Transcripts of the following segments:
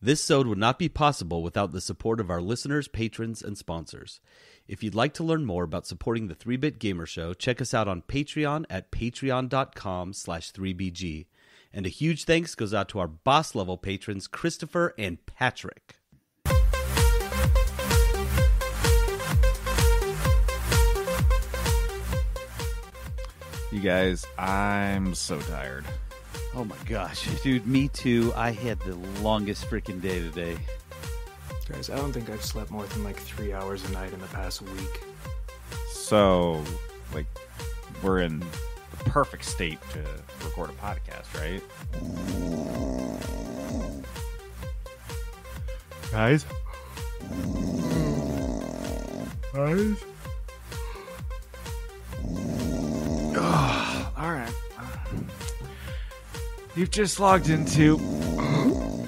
This sode would not be possible without the support of our listeners, patrons, and sponsors. If you'd like to learn more about supporting the 3-Bit Gamer Show, check us out on Patreon at patreon.com/3bg. And a huge thanks goes out to our boss-level patrons, Christopher and Patrick. You guys, I'm so tired. Oh my gosh. Dude, me too. I had the longest freaking day today. Guys, I don't think I've slept more than like 3 hours a night in the past week. So, like, we're in the perfect state to record a podcast, right? Guys? Guys? Oh, all right. You've just logged into... Welcome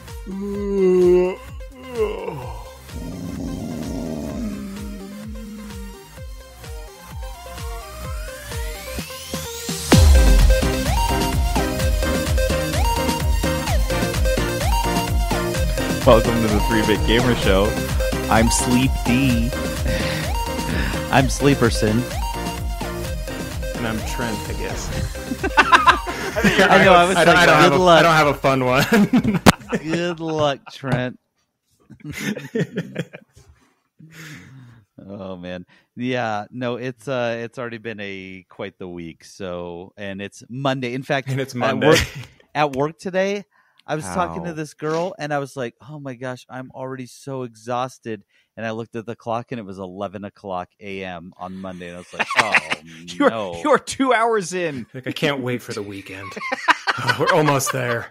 to the 3-Bit Gamer Show. I'm Sleep D. I'm Sleeperson. And I'm Trent, I guess. I know, I was like, good luck. I don't have a fun one. Good luck, Trent. Oh man, yeah, no, it's already been quite the week. So, and it's Monday. In fact, And it's Monday. At work today, I was talking to this girl, and I was like, "Oh my gosh, I'm already so exhausted." And I looked at the clock, and it was 11:00 a.m. on Monday, and I was like, "Oh no, You're 2 hours in." Like, I can't wait for the weekend. Oh, we're almost there.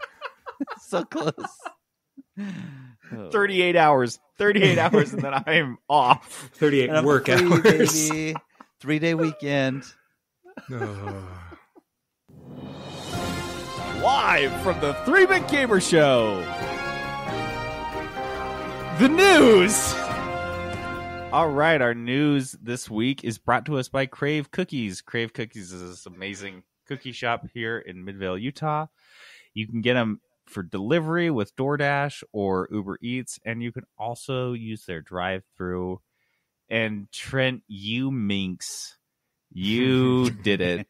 so close." 38 hours. 38 hours, and then I'm off. 38 And I'm work free, hours. baby. 3-day weekend. Live from the 3-Bit Gamer Show. The news. All right, our news this week is brought to us by Crave Cookies. Crave Cookies is this amazing cookie shop here in Midvale, Utah. You can get them for delivery with DoorDash or Uber Eats, and you can also use their drive-through. And Trent, you minx, you did it.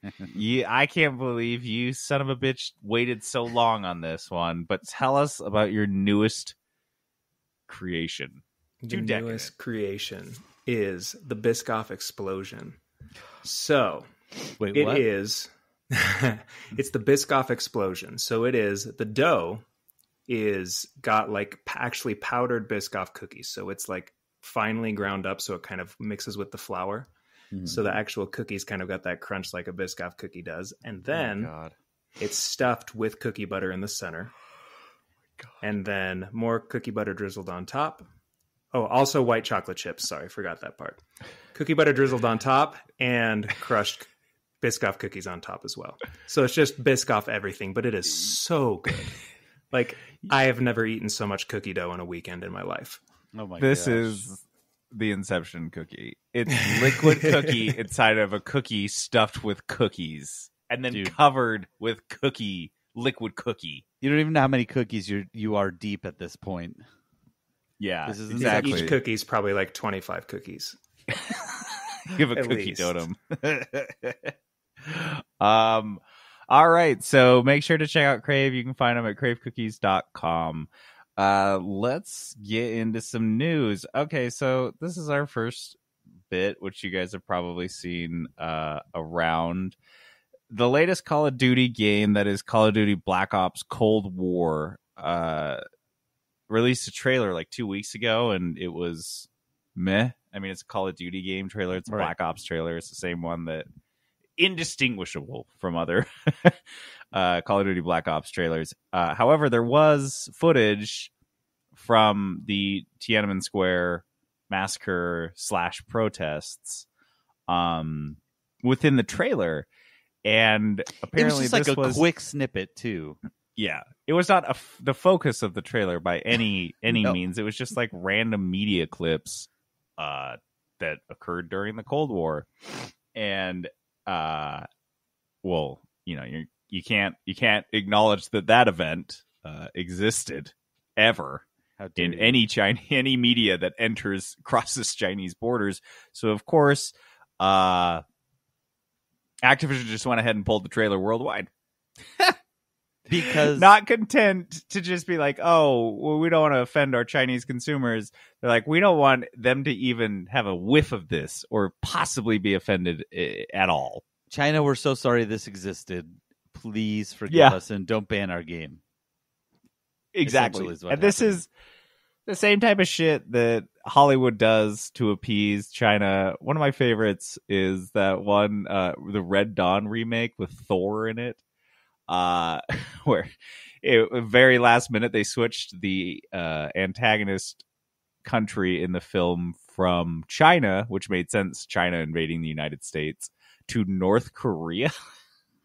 I can't believe you son of a bitch waited so long on this one. But tell us about your newest creation. The newest creation is the Biscoff Explosion. So, Wait, it what? is... it's the Biscoff Explosion. So it is, the dough is got like actually powdered Biscoff cookies. So it's like finely ground up, so it kind of mixes with the flour. Mm-hmm. So the actual cookies kind of got that crunch like a Biscoff cookie does. And then it's stuffed with cookie butter in the center. And then more cookie butter drizzled on top. Oh, also white chocolate chips. Sorry, forgot that part. Cookie butter drizzled on top and crushed Biscoff cookies on top as well. So it's just Biscoff everything, but it is so good. Like, I have never eaten so much cookie dough in a weekend in my life. Oh my This gosh. is the Inception Cookie. It's liquid cookie inside of a cookie stuffed with cookies and then covered with liquid cookie. You don't even know how many cookies you are deep at this point. Yeah, This is exactly. Each cookie's probably like 25 cookies. You have a At cookie least. totem. All right, so make sure to check out Crave. You can find them at cravecookies.com. Let's get into some news. Okay, so this is our first bit, which you guys have probably seen around. The latest Call of Duty game, that is Call of Duty Black Ops Cold War, released a trailer like 2 weeks ago, and it was meh. I mean, it's a Call of Duty game trailer. It's a Black Ops trailer. It's the same one that indistinguishable from other Call of Duty Black Ops trailers. However, there was footage from the Tiananmen Square massacre / protests within the trailer, and apparently it was just this like a was quick snippet too. Yeah, it was not the focus of the trailer by any No. means. It was just like random media clips that occurred during the Cold War, and well, you know, you can't acknowledge that event existed ever in any media that crosses Chinese borders. So of course, Activision just went ahead and pulled the trailer worldwide. Because not content to just be like, oh, well, we don't want to offend our Chinese consumers. They're like, we don't want them to even have a whiff of this or possibly be offended at all. China, we're so sorry this existed. Please forgive us and don't ban our game. Exactly. And this is the same type of shit that Hollywood does to appease China. One of my favorites is that one, the Red Dawn remake with Thor in it. Where very last minute they switched the antagonist country in the film from China, which made sense, China invading the United States, to North Korea.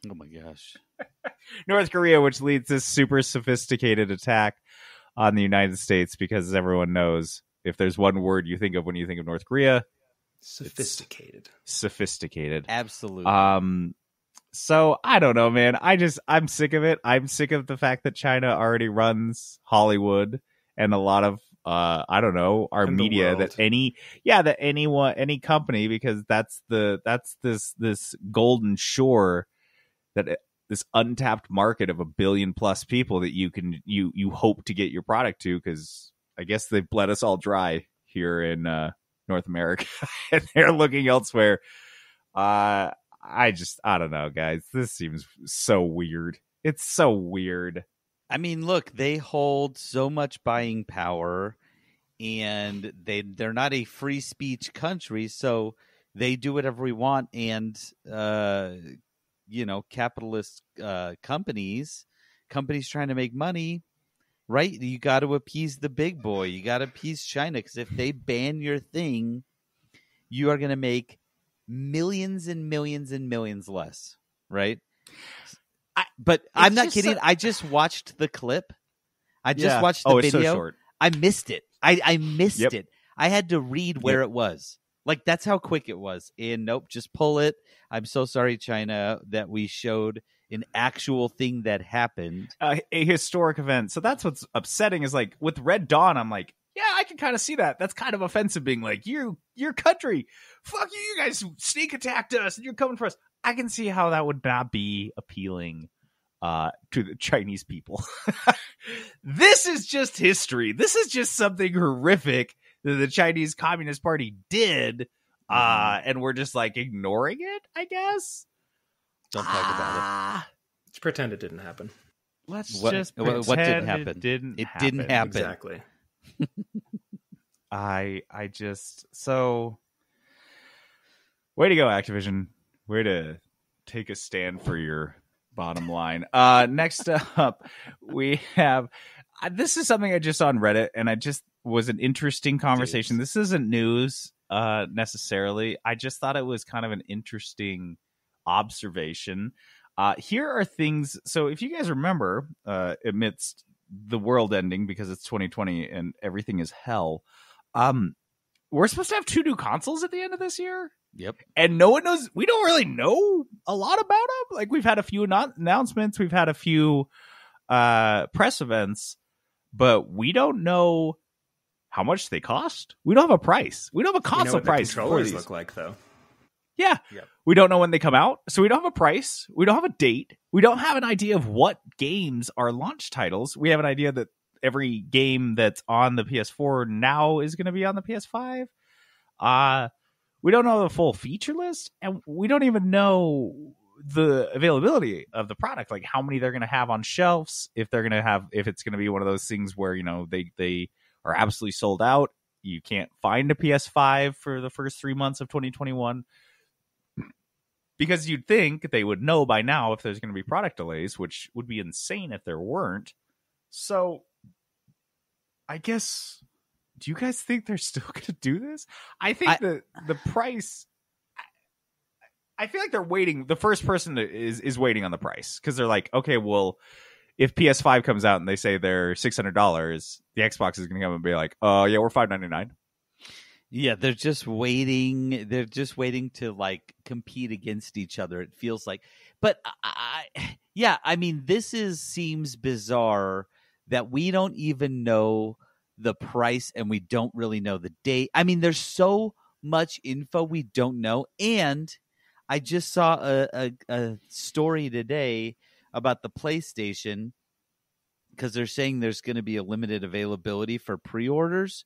Oh my gosh. North Korea, which leads this super sophisticated attack on the United States, because everyone knows if there's one word you think of when you think of North Korea, sophisticated. Absolutely. So I don't know, man. I'm sick of it. I'm sick of the fact that China already runs Hollywood and a lot of I don't know, our media, that any company, because that's this golden shore, that this untapped market of 1 billion plus people that you hope to get your product to, because I guess they've bled us all dry here in North America and they're looking elsewhere. I don't know, guys. This seems so weird. It's so weird. I mean, look, they hold so much buying power, and they're not a free speech country, so they do whatever we want. And capitalist companies trying to make money, right? You got to appease the big boy. You got to appease China, because if they ban your thing, you are going to make millions and millions and millions less, right? But I'm not kidding. I just watched the clip. I just watched the video. So short. I missed it. I missed it. I had to read where it was. Like, that's how quick it was. And nope, just pull it. I'm so sorry, China, that we showed an actual thing that happened. A historic event. So that's what's upsetting, is like with Red Dawn, I'm like, yeah, I can kind of see that. That's kind of offensive, being like, your country, fuck you guys sneak attacked us and you're coming for us. I can see how that would not be appealing to the Chinese people. This is just history. This is just something horrific that the Chinese Communist Party did, and we're just like ignoring it, I guess. Don't talk about it. Let's pretend it didn't happen. Let's what pretend didn't happen? It didn't happen. Exactly. So way to go, Activision. Way to take a stand for your bottom line. Next up, we have this is something I just saw on Reddit, and I just was an interesting conversation. This isn't news necessarily. I just thought it was kind of an interesting observation. Here are things. So if you guys remember, amidst the world ending, because it's 2020 and everything is hell, we're supposed to have 2 new consoles at the end of this year. Yep. And no one knows. We don't really know a lot about them. Like, we've had a few announcements, we've had a few press events, but we don't know how much they cost. We don't have a price. We don't have a console price. The controllers look like, though. Yeah. Yep. We don't know when they come out, so we don't have a price. We don't have a date. We don't have an idea of what games are launch titles. We have an idea that every game that's on the PS4 now is going to be on the PS5. We don't know the full feature list, and we don't even know the availability of the product, like how many they're going to have on shelves, if it's going to be one of those things where, they are absolutely sold out. You can't find a PS5 for the first 3 months of 2021. Because you'd think they would know by now if there's going to be product delays, which would be insane if there weren't. So, I guess, do you guys think they're still going to do this? I think the price, I feel like they're waiting. The first person is waiting on the price, because they're like, okay, well, if PS5 comes out and they say they're $600, the Xbox is going to come and be like, oh, yeah, we're $599. Yeah, they're just waiting. They're just waiting to like compete against each other. It feels like, but I mean, this seems bizarre that we don't even know the price, and we don't really know the date. I mean, there's so much info we don't know. And I just saw a story today about the PlayStation, because they're saying there's going to be a limited availability for pre-orders.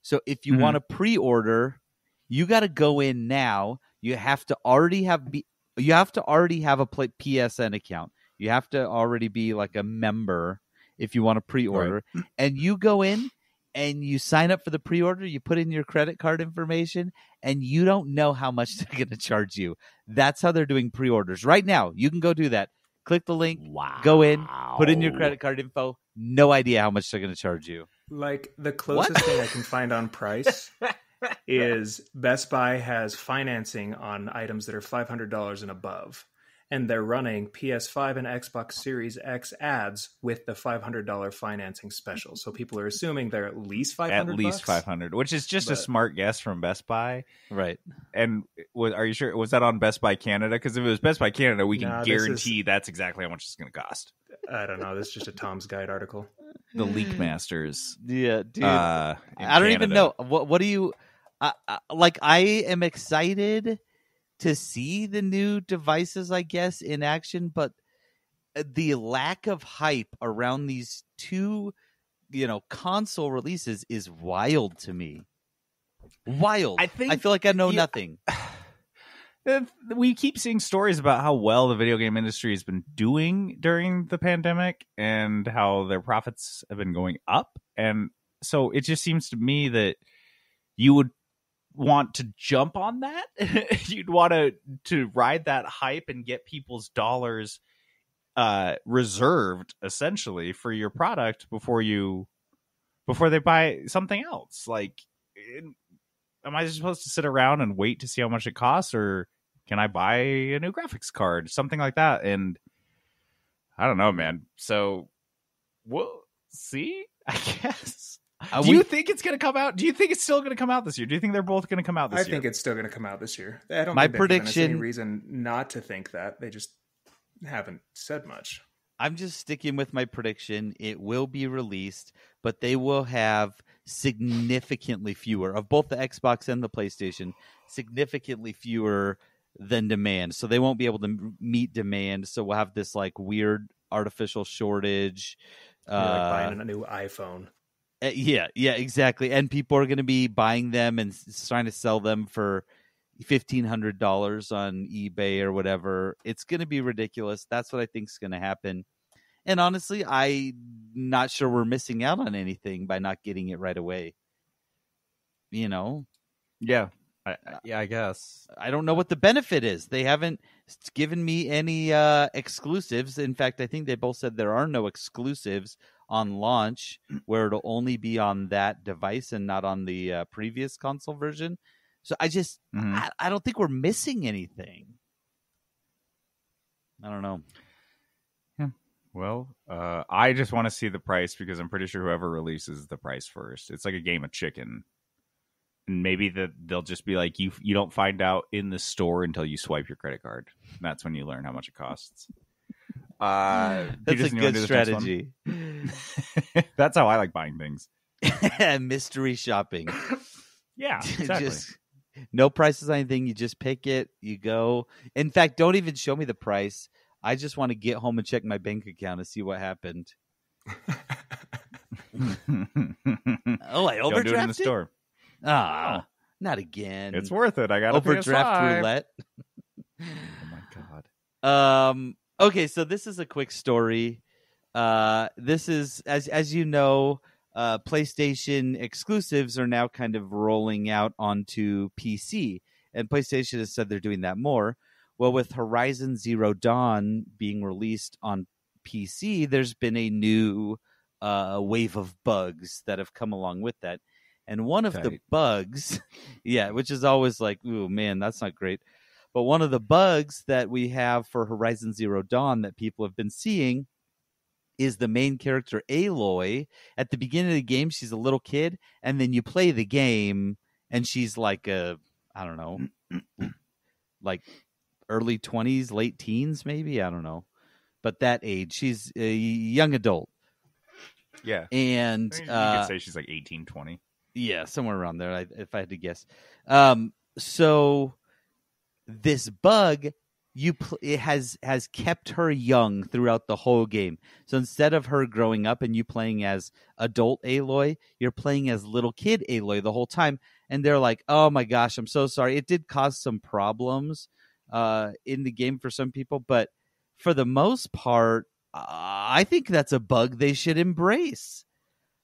So if you want to pre-order, you got to go in now. You have to already have a PSN account. You have to already be like a member if you want to pre-order. Right. And you go in and you sign up for the pre-order. You put in your credit card information, and you don't know how much they're going to charge you. That's how they're doing pre-orders right now. You can go do that. Click the link, go in, put in your credit card info. No idea how much they're going to charge you. Like, the closest thing I can find on price is Best Buy has financing on items that are $500 and above. And they're running PS5 and Xbox Series X ads with the $500 financing special. So people are assuming they're at least $500. At least $500, which is just a smart guess from Best Buy. Right. And are you sure? Was that on Best Buy Canada? Because if it was Best Buy Canada, we can guarantee that's exactly how much it's going to cost. I don't know. This is just a Tom's Guide article. The Leak Masters. Yeah, dude. I don't even know. What do you... I am excited to see the new devices, I guess, in action, but the lack of hype around these two, console releases is wild to me. Wild. I feel like I know nothing. We keep seeing stories about how well the video game industry has been doing during the pandemic and how their profits have been going up. And so it just seems to me that you would want to jump on that. You'd want to ride that hype and get people's dollars reserved essentially for your product before they buy something else. Like, am I supposed to sit around and wait to see how much it costs, or can I buy a new graphics card, something like that? And I don't know, man. So we'll see, I guess. Do you think it's going to come out? Do you think it's still going to come out this year? Do you think they're both going to come out this year? I think it's still going to come out this year. I don't My think prediction, there's any reason not to think that. They just haven't said much. I'm just sticking with my prediction. It will be released, but they will have significantly fewer of both the Xbox and the PlayStation, significantly fewer than demand. So they won't be able to meet demand. So we'll have this like weird artificial shortage. Like buying a new iPhone. Yeah, exactly. And people are going to be buying them and trying to sell them for $1,500 on eBay or whatever. It's going to be ridiculous. That's what I think is going to happen. And honestly, I'm not sure we're missing out on anything by not getting it right away. Yeah. I guess. I don't know what the benefit is. They haven't given me any exclusives. In fact, I think they both said there are no exclusives on launch, where it'll only be on that device and not on the previous console version. So I just, I don't think we're missing anything. I don't know. Yeah. Well, I just want to see the price, because I'm pretty sure whoever releases the price first, it's like a game of chicken. And maybe they'll just be like, you don't find out in the store until you swipe your credit card. That's when you learn how much it costs. That's a good strategy. That's how I like buying things. Mystery shopping. Yeah, exactly. No prices on anything. You just pick it. You go. In fact, don't even show me the price. I just want to get home and check my bank account and see what happened. I overdrafted? Don't do it in the store. Not again. It's worth it. I got overdraft roulette. Oh my god. Okay, so this is a quick story. This is, as you know, PlayStation exclusives are now kind of rolling out onto PC, and PlayStation has said they're doing that more. Well, with Horizon Zero Dawn being released on PC, there's been a new wave of bugs that have come along with that. And one of the bugs, which is always like, ooh, man, that's not great. But one of the bugs that we have for Horizon Zero Dawn that people have been seeing is the main character, Aloy. At the beginning of the game, she's a little kid, and then you play the game, and she's like like early 20s, late teens, maybe? I don't know. But that age, she's a young adult. Yeah. And you could say she's like 18, 20. Yeah, somewhere around there, if I had to guess. So this bug, it has kept her young throughout the whole game. So instead of her growing up and you playing as adult Aloy, you're playing as little kid Aloy the whole time. And they're like, oh my gosh, I'm so sorry. It did cause some problems in the game for some people, but for the most part, I think that's a bug they should embrace.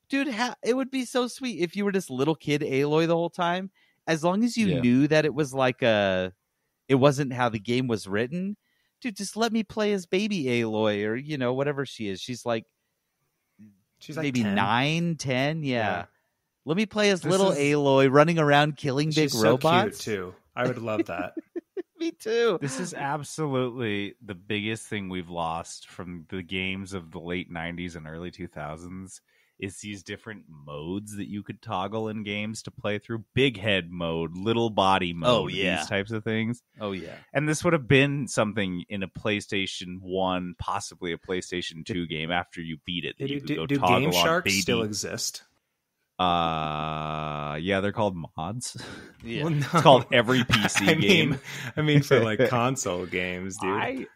Dude, it would be so sweet if you were this little kid Aloy the whole time. As long as you knew that it was like it wasn't how the game was written. Dude, just let me play as baby Aloy or, whatever she is. She's like maybe 10. 9, 10. Yeah. Let me play as little Aloy running around killing big robots. So cute, too. I would love that. Me too. This is absolutely the biggest thing we've lost from the games of the late 90s and early 2000s. Is these different modes that you could toggle in games to play through. Big head mode, little body mode, these types of things. Oh, yeah. And this would have been something in a PlayStation 1, possibly a PlayStation 2 game after you beat it. Do Game Sharks still exist? Yeah, they're called mods. Yeah. Well, no. It's called every PC game. I mean for like console games, dude.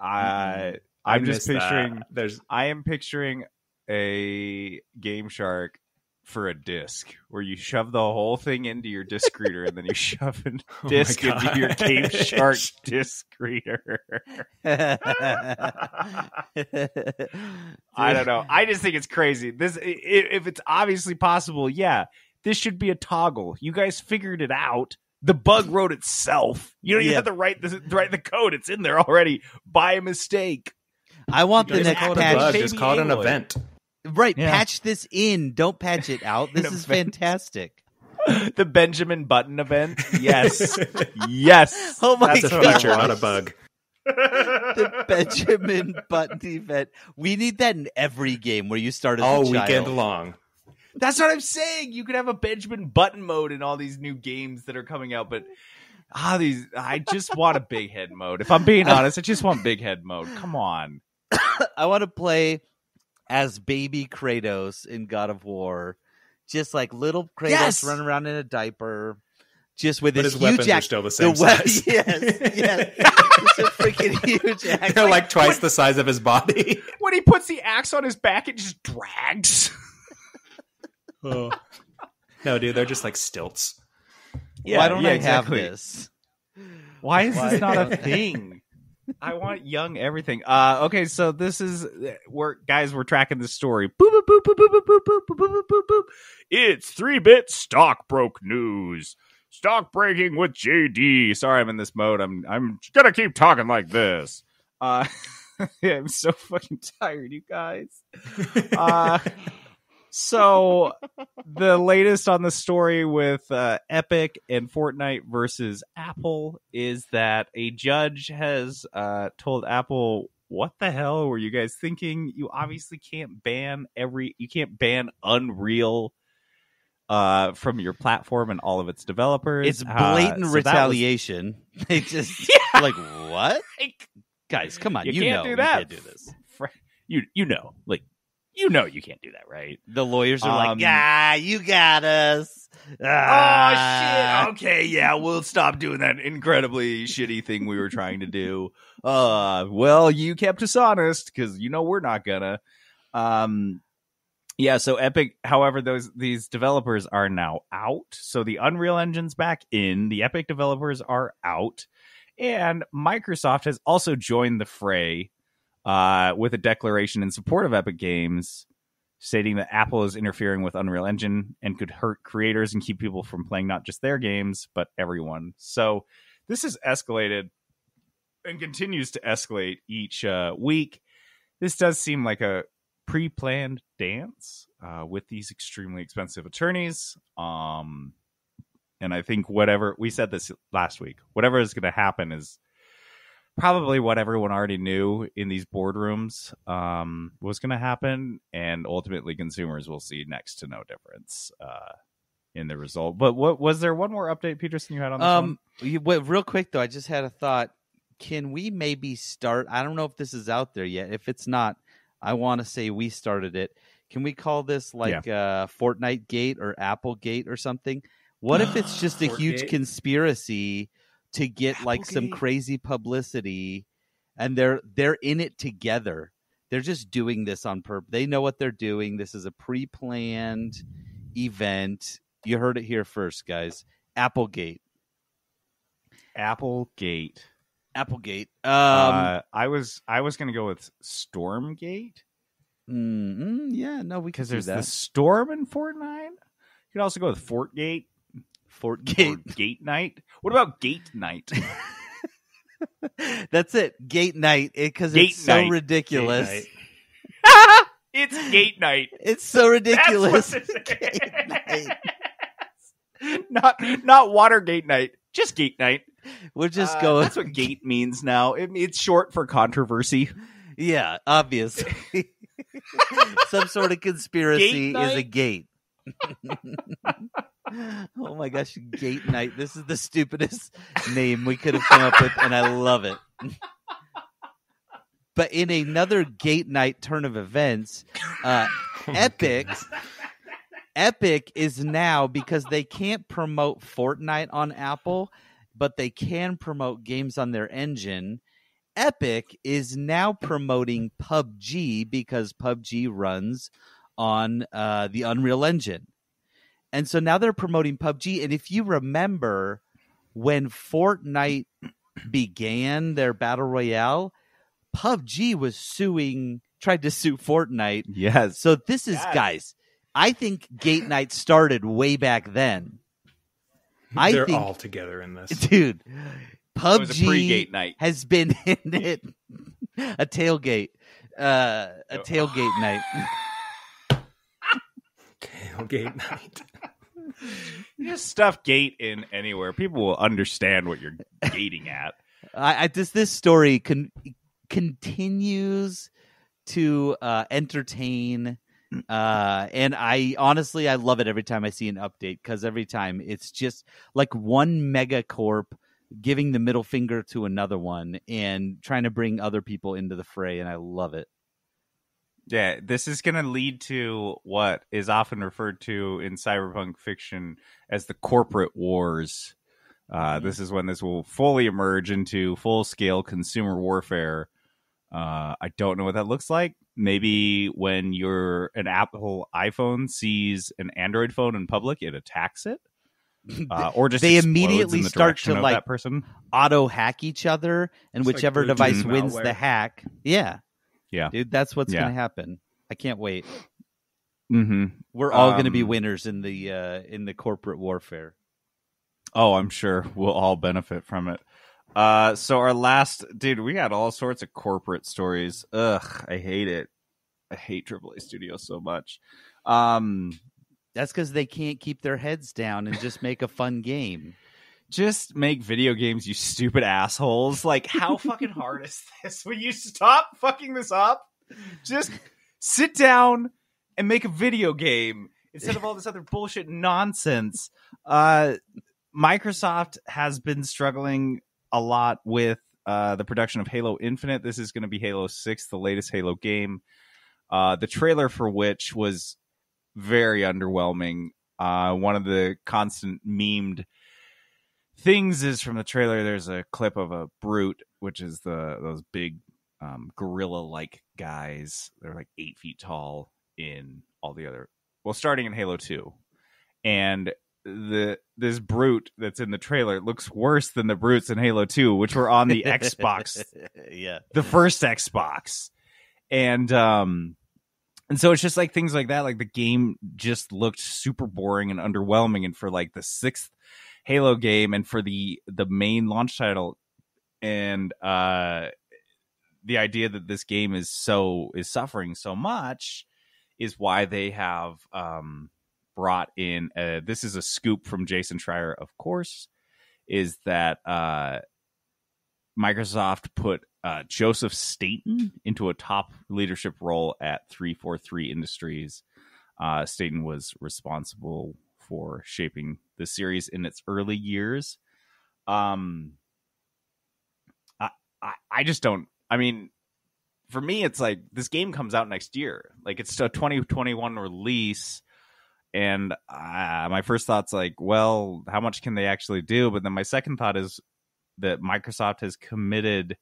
I'm just picturing I am picturing a Game Shark for a disc where you shove the whole thing into your disc reader and then you shove a disc into your Game Shark disc reader. I don't know. I just think it's crazy. This, if it's obviously possible, this should be a toggle. You guys figured it out. The bug wrote itself. You don't even have to write the code. It's in there already by mistake. I want the next patch. Just call it an event. Right, patch this in. Don't patch it out. This is fantastic. The Benjamin Button event. Yes. Yes. Oh my God. That's a feature, not a bug. The Benjamin Button event. We need that in every game where you start as all a child. weekend long. That's what I'm saying. You could have a Benjamin Button mode in all these new games that are coming out, but I just want a big head mode. If I'm being honest, I just want big head mode. Come on. I want to play as baby Kratos in God of War, just like little Kratos running around in a diaper, just with his weapons are still the same size. Yes, just a freaking huge axe. They're like twice the size of his body. When he puts the axe on his back, it just drags. Oh. No, dude, they're just like stilts. Yeah, why don't I have this? Why is this not a thing? I want young everything. Okay, so this is we're tracking this story. Boop boop boop boop boop boop boop boop boop boop boop. It's 3-bit stock broke news. Stock breaking with JD. Sorry, I'm in this mode. I'm gonna keep talking like this. I'm so fucking tired, you guys. So the latest on the story with Epic and Fortnite versus Apple is that a judge has told Apple, what the hell were you guys thinking? You obviously can't ban Unreal from your platform and all of its developers. It's blatant retaliation. They just like, what? Guys, come on. You can't do that. You can't do this. You know you can't do that, right? The lawyers are like, you got us. Oh, shit. Okay, yeah, we'll stop doing that incredibly shitty thing we were trying to do. Well, you kept us honest, because we're not gonna. So Epic, however, these developers are now out. So the Unreal Engine's back in. The Epic developers are out. And Microsoft has also joined the fray with a declaration in support of Epic Games, stating that Apple is interfering with Unreal Engine and could hurt creators and keep people from playing not just their games, but everyone. So this has escalated and continues to escalate each week. This does seem like a pre-planned dance with these extremely expensive attorneys. And I think we said this last week, whatever is going to happen is probably what everyone already knew in these boardrooms was going to happen, and ultimately consumers will see next to no difference in the result. But what was there one more update, Peterson, you had on this one? Real quick, though, I just had a thought. Can we maybe start? I don't know if this is out there yet. If it's not, I want to say we started it. Can we call this like Fortnite Gate or Apple Gate or something? What if it's just a huge conspiracy to get like some crazy publicity, and they're in it together? They're just doing this on purpose. They know what they're doing. This is a pre-planned event. You heard it here first, guys. Applegate. Applegate. I was going to go with Stormgate. Yeah, no, because there's the storm in Fortnite. You could also go with Fortgate. Gatenite. What about Gatenite? That's it. Gatenite, because it's so ridiculous. It's Gatenite. It's so ridiculous. That's what it is. Not Watergate Night, just Gatenite. We'll just go. That's what gate means now. It's short for controversy. Yeah, obviously. Some sort of conspiracy is a gate. Oh my gosh, Gatenite. This is the stupidest name we could have come up with, and I love it. But in another Gatenite turn of events, Epic is now, because they can't promote Fortnite on Apple, but they can promote games on their engine. Epic is now promoting Pubg because Pubg runs on the Unreal Engine. And so now they're promoting Pubg. And if you remember, when Fortnite began their Battle Royale, Pubg was tried to sue Fortnite. Yes. So this is, guys, I think Gatenite started way back then. They're all together in this. Dude, Pubg has been in it. A tailgate. A tailgate night. Tailgate night. You just stuff gate in anywhere. People will understand what you're gating at. This story continues to entertain, and I love it every time I see an update, because every time it's just like one megacorp giving the middle finger to another one and trying to bring other people into the fray, and I love it. Yeah, this is going to lead to what is often referred to in cyberpunk fiction as the corporate wars. This is when this will fully emerge into full-scale consumer warfare. I don't know what that looks like. Maybe when an Apple iPhone sees an Android phone in public, it attacks it. Or just they immediately start to like that person. Auto hack each other, and it's whichever device wins the hack. Yeah, dude, that's what's going to happen. I can't wait. Mm-hmm. We're all going to be winners in the corporate warfare. Oh, I'm sure we'll all benefit from it. So our last, dude, we got all sorts of corporate stories. Ugh, I hate it. I hate AAA Studios so much. That's because they can't keep their heads down and just make a fun game. Just make video games, you stupid assholes. Like, how fucking hard is this? Will you stop fucking this up? Just sit down and make a video game instead of all this other bullshit nonsense. Microsoft has been struggling a lot with the production of Halo Infinite. This is going to be Halo 6, the latest Halo game. The trailer for which was very underwhelming. One of the constant memed things is from the trailer, there's a clip of a brute, which is those big gorilla-like guys. They're like 8 feet tall in all the other... Well, starting in Halo 2. And this brute that's in the trailer looks worse than the brutes in Halo 2, which were on the Xbox. Yeah. The first Xbox. And so it's just like things like that. Like the game just looked super boring and underwhelming. And for like the 6th Halo game and for the main launch title, and the idea that this game is suffering so much is why they have brought in this is a scoop from Jason Schreier, of course, is that Microsoft put Joseph Staten into a top leadership role at 343 Industries. Staten was responsible for shaping the series in its early years. I just don't. I mean, for me, it's like this game comes out next year. Like it's a 2021 release. And my first thought's like, well, how much can they actually do? But then my second thought is that Microsoft has committed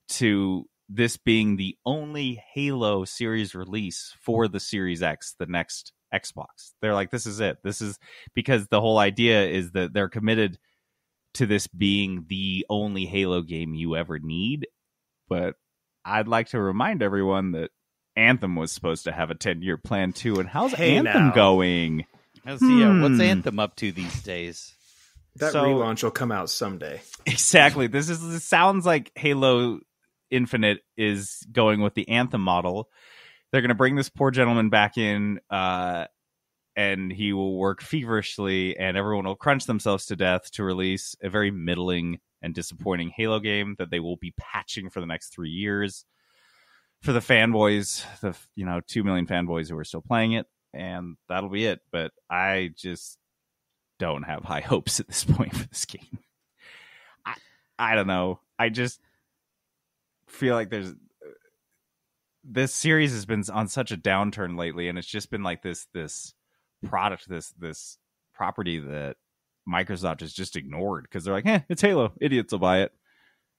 to this being the only Halo series release for the Series X, the next Xbox. They're like, this is it. This is because the whole idea is that they're committed to this being the only Halo game you ever need. But I'd like to remind everyone that Anthem was supposed to have a 10-year plan too. And how's Anthem going? Let's see, what's Anthem up to these days? That relaunch will come out someday. Exactly. This sounds like Halo Infinite is going with the Anthem model. They're going to bring this poor gentleman back in, and he will work feverishly, and everyone will crunch themselves to death to release a very middling and disappointing Halo game that they will be patching for the next 3 years for the fanboys, the 2 million fanboys who are still playing it, and that'll be it. But I just don't have high hopes at this point for this game. I don't know. I just feel like this series has been on such a downturn lately, and it's just been like this product, this property that Microsoft has just ignored because they're like, it's Halo, idiots will buy it.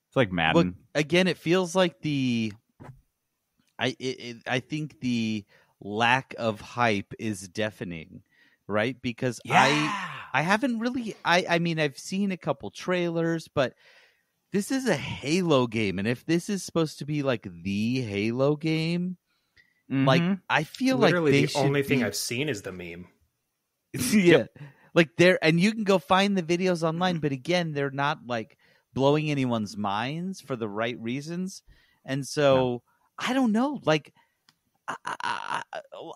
It's like Madden. Well, again, it feels like I think the lack of hype is deafening, right? Because I haven't really I mean I've seen a couple trailers, but this is a Halo game, and if this is supposed to be like the Halo game, like I feel literally like the only thing I've seen is the meme. Yeah, like and you can go find the videos online, but again, they're not like blowing anyone's minds for the right reasons, and so I don't know. Like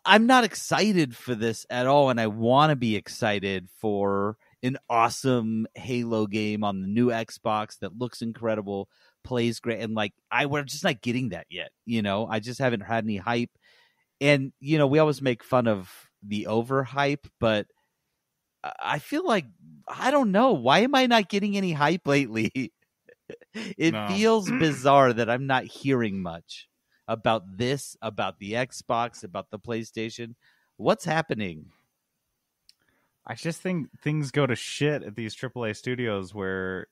I'm not excited for this at all, and I want to be excited for an awesome Halo game on the new Xbox that looks incredible, plays great, and like we're just not getting that yet. I just haven't had any hype, and we always make fun of the overhype, but I feel like I don't know, why am I not getting any hype lately? It feels bizarre that I'm not hearing much about this, about the Xbox, about the PlayStation. What's happening? I just think things go to shit at these AAA studios where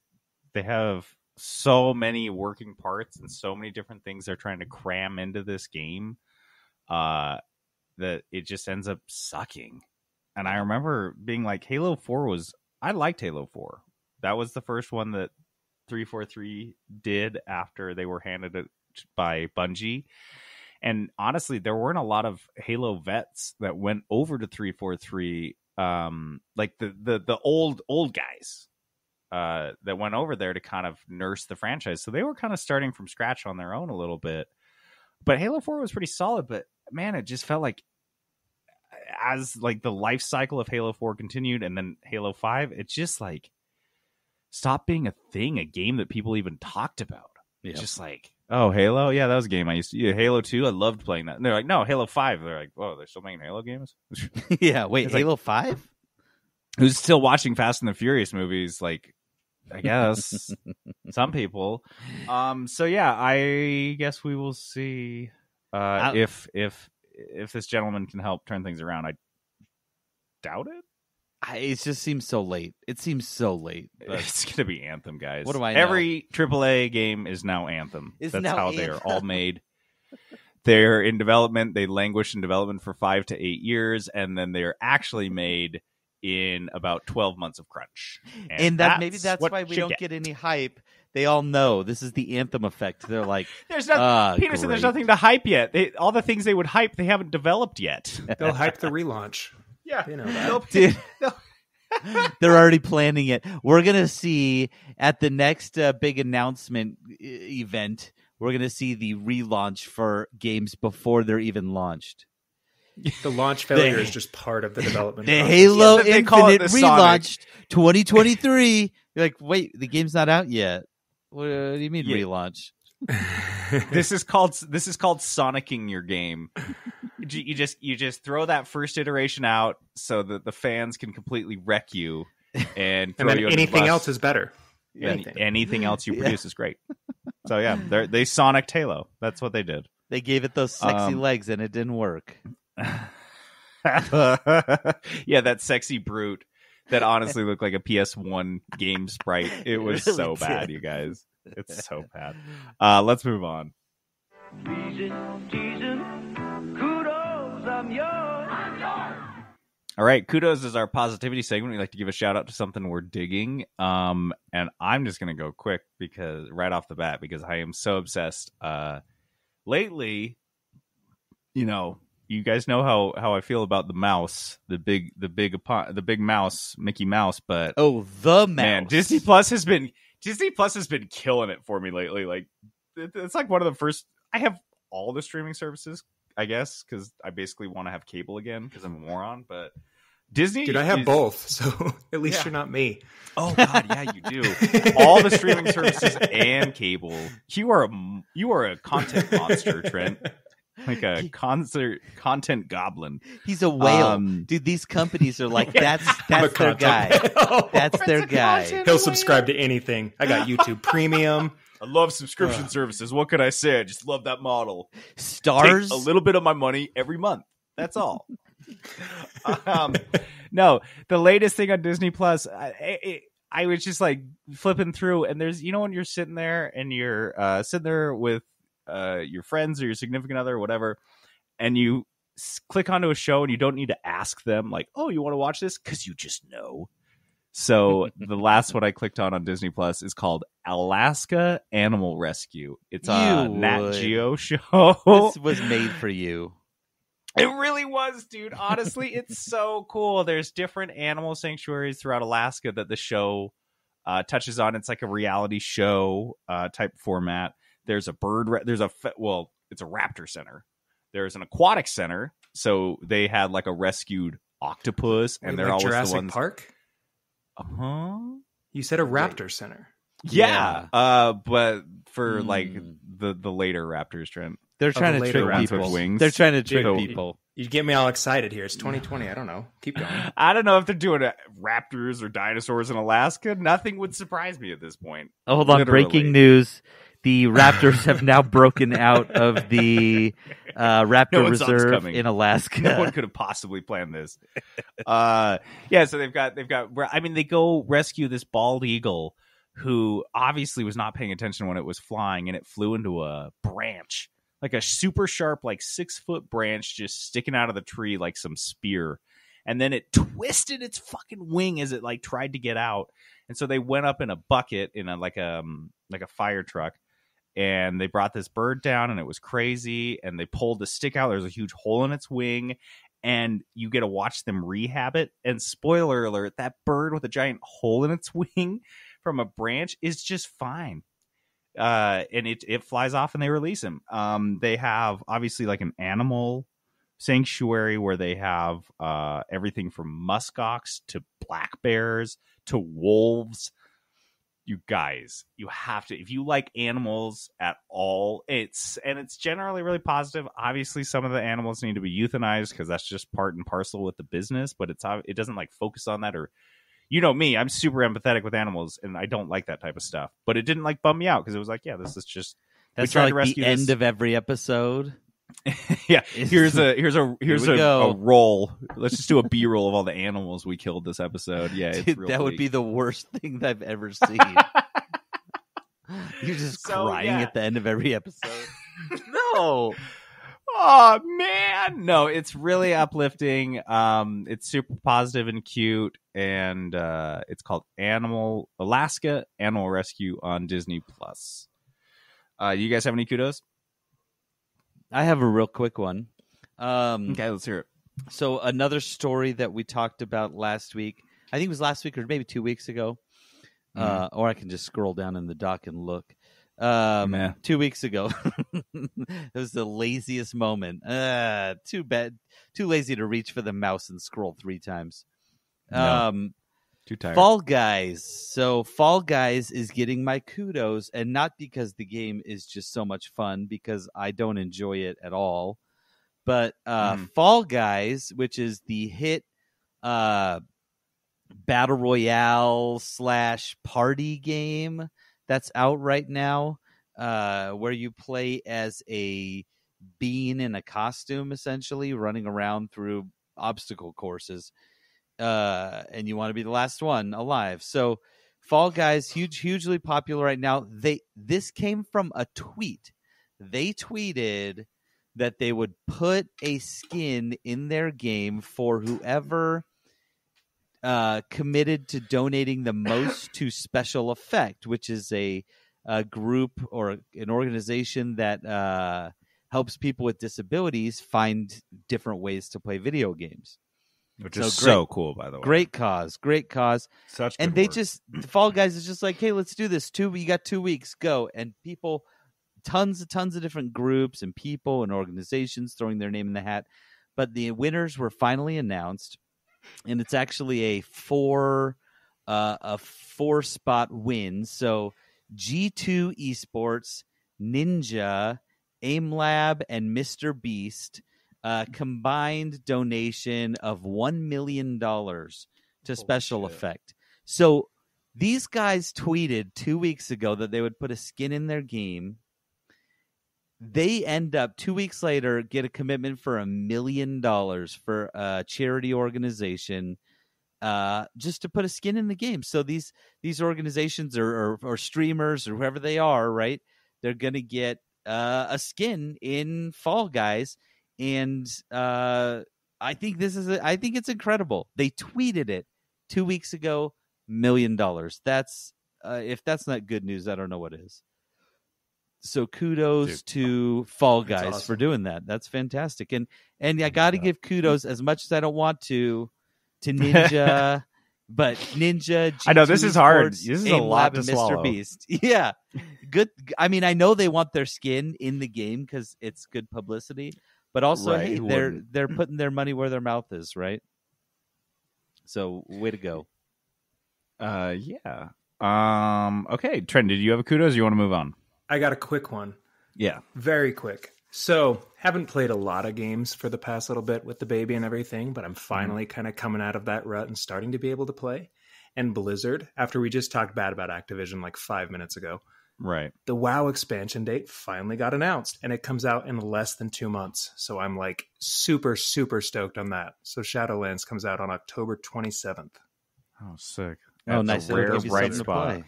they have so many working parts and so many different things they're trying to cram into this game that it just ends up sucking. And I remember being like, I liked Halo 4. That was the first one that 343 did after they were handed it by Bungie. And honestly, there weren't a lot of Halo vets that went over to 343, like the old guys that went over there to kind of nurse the franchise. So they were kind of starting from scratch on their own a little bit. But Halo 4 was pretty solid, but man, it just felt like as like the life cycle of Halo 4 continued, and then Halo 5, it's just like stopped being a game that people even talked about. Yep. It's just like, oh, Halo, yeah, that was a game I used to. Yeah, Halo 2, I loved playing that. And they're like, no, Halo 5. They're like, whoa, they're still making Halo games? Yeah, wait, Halo 5? Who's still watching Fast and the Furious movies? Like, I guess some people. So yeah, I guess we will see if this gentleman can help turn things around. I doubt it. It just seems so late. It seems so late. It's going to be Anthem, guys. What do I know? Every AAA game is now Anthem. That's how Anthem. they are all made. They're in development. They languish in development for 5 to 8 years, and then they're actually made in about 12 months of crunch. And maybe that's why we don't get any hype. They all know this is the Anthem effect. They're like, there's nothing to hype yet. All the things they would hype, they haven't developed yet. They'll hype the relaunch. Yeah, Dude, they're already planning it. We're gonna see at the next big announcement event. We're gonna see the relaunch for games before they're even launched. The launch failure is just part of the development. The process. Halo Infinite relaunched 2023. You're like, wait, the game's not out yet. What do you mean relaunch? This is called Sonicking your game. You just throw that first iteration out so that the fans can completely wreck you, and then anything else is better. Anything else you produce is great. So yeah, they Sonic Halo. That's what they did. They gave it those sexy legs, and it didn't work. Yeah, that sexy brute that honestly looked like a PS1 game sprite. It was really so bad, you guys. It's so bad. Let's move on. Kudos, I'm yours. All right, Kudos is our positivity segment. We like to give a shout out to something we're digging. And I'm just going to go quick because right off the bat, because I am so obsessed. Lately, you guys know how I feel about the mouse, the big mouse, Mickey Mouse. But the mouse, man, Disney Plus has been killing it for me lately. Like it's like one of the first. I have all the streaming services, I guess, because I basically want to have cable again because I'm a moron. But Disney, dude, I have both, so at least you're not me. Oh God, yeah, you do. All the streaming services and cable. You are a content monster, Trent. Like a content goblin. He's a whale, dude. These companies are like that's their guy. That's their guy. He'll subscribe to anything. I got YouTube Premium. I love subscription services. What could I say? I just love that model. Stars, take a little bit of my money every month. That's all. No, the latest thing on Disney Plus. I was just like flipping through, and there's when you're sitting there and you're sitting there with your friends or your significant other or whatever, and you click onto a show and you don't need to ask them like, oh, you want to watch this? Because you just know. So the last one I clicked on Disney Plus is called Alaska Animal Rescue. It's a Nat Geo show. This was made for you. It really was, dude. Honestly, it's so cool. There's different animal sanctuaries throughout Alaska that the show touches on. It's like a reality show type format. There's a it's a raptor center. There's an aquatic center. So they had like a rescued octopus, and they're like always Jurassic the ones. Park? You said a raptor center. Yeah. But for like the later raptors, Trent. They're trying to trick people. They're trying to trick people. You get me all excited here. It's 2020. I don't know. Keep going. I don't know if they're doing raptors or dinosaurs in Alaska. Nothing would surprise me at this point. Oh, hold on. Literally. Breaking news. The raptors have now broken out of the raptor reserve in Alaska. No one could have possibly planned this. So they've got. I mean, they go rescue this bald eagle who obviously was not paying attention when it was flying, and it flew into a branch, like a super sharp, like 6-foot branch, just sticking out of the tree like some spear. And then it twisted its fucking wing as it like tried to get out. And so they went up in a bucket in a fire truck. And they brought this bird down, and it was crazy. And they pulled the stick out. There's a huge hole in its wing, and you get to watch them rehab it. And spoiler alert, that bird with a giant hole in its wing from a branch is just fine. And it flies off, and they release him. They have obviously like an animal sanctuary where they have everything from muskox to black bears to wolves. You guys, you have to, if you like animals at all, it's generally really positive. Obviously, some of the animals need to be euthanized because that's just part and parcel with the business, but it doesn't like focus on that. Or, me, I'm super empathetic with animals, and I don't like that type of stuff. But it didn't like bum me out because it was like, yeah, this is just that's like the end of every episode. Yeah, here's a roll. Let's just do a B-roll of all the animals we killed this episode. Yeah, it's dude, that would be the worst thing I've ever seen. You're just crying at the end of every episode. No. Oh man, no, it's really uplifting. It's super positive and cute, and it's called Alaska Animal Rescue on Disney Plus. You guys have any kudos? I have a real quick one. Okay, let's hear it. So another story that we talked about last week, I think it was last week or maybe 2 weeks ago, or I can just scroll down in the doc and look. 2 weeks ago. It was the laziest moment. Too bad. Too lazy to reach for the mouse and scroll 3 times. No. Too tired. Fall Guys. So Fall Guys is getting my kudos, and not because the game is just so much fun, because I don't enjoy it at all. But Fall Guys, which is the hit battle royale / party game that's out right now. where you play as a bean in a costume, essentially running around through obstacle courses, and you want to be the last one alive. So Fall Guys, hugely popular right now. This came from a tweet. They tweeted that they would put a skin in their game for whoever committed to donating the most to Special Effect, which is a group or an organization that helps people with disabilities find different ways to play video games. Which is so cool, by the way. Great cause. Such good and they work. Fall Guys is just like, hey, let's do this. You got 2 weeks, go. And people, tons of different groups and people and organizations throwing their name in the hat. But the winners were finally announced, and it's actually a four spot win. So G2 Esports, Ninja, AimLab, and Mr. Beast. Combined donation of $1 million to Special Effect. So these guys tweeted 2 weeks ago that they would put a skin in their game. They end up 2 weeks later get a commitment for $1 million for a charity organization just to put a skin in the game. So these organizations or streamers or whoever they are, right? They're gonna get a skin in Fall Guys. And I think it's incredible. They tweeted it 2 weeks ago, $1 million. That's if that's not good news, I don't know what is. So kudos to Fall Guys for doing that. That's fantastic. And I got to give kudos, as much as I don't want to Ninja, but Ninja. G2 I know this is hard. Sports, This is a lot to swallow. Mr. Beast. Yeah, good. I mean, I know they want their skin in the game because it's good publicity. But also, right, hey, they're putting their money where their mouth is, right? So, way to go. Yeah. Okay, Trent, did you have a kudos or you want to move on? I got a quick one. Yeah. Very quick. So, haven't played a lot of games for the past little bit with the baby and everything, but I'm finally kind of coming out of that rut and starting to be able to play. And Blizzard, after we just talked bad about Activision like 5 minutes ago, right, the WoW expansion date finally got announced, and it comes out in less than 2 months. So I'm like super stoked on that. So Shadowlands comes out on October 27th. Oh, sick. That's nice. A rare bright spot.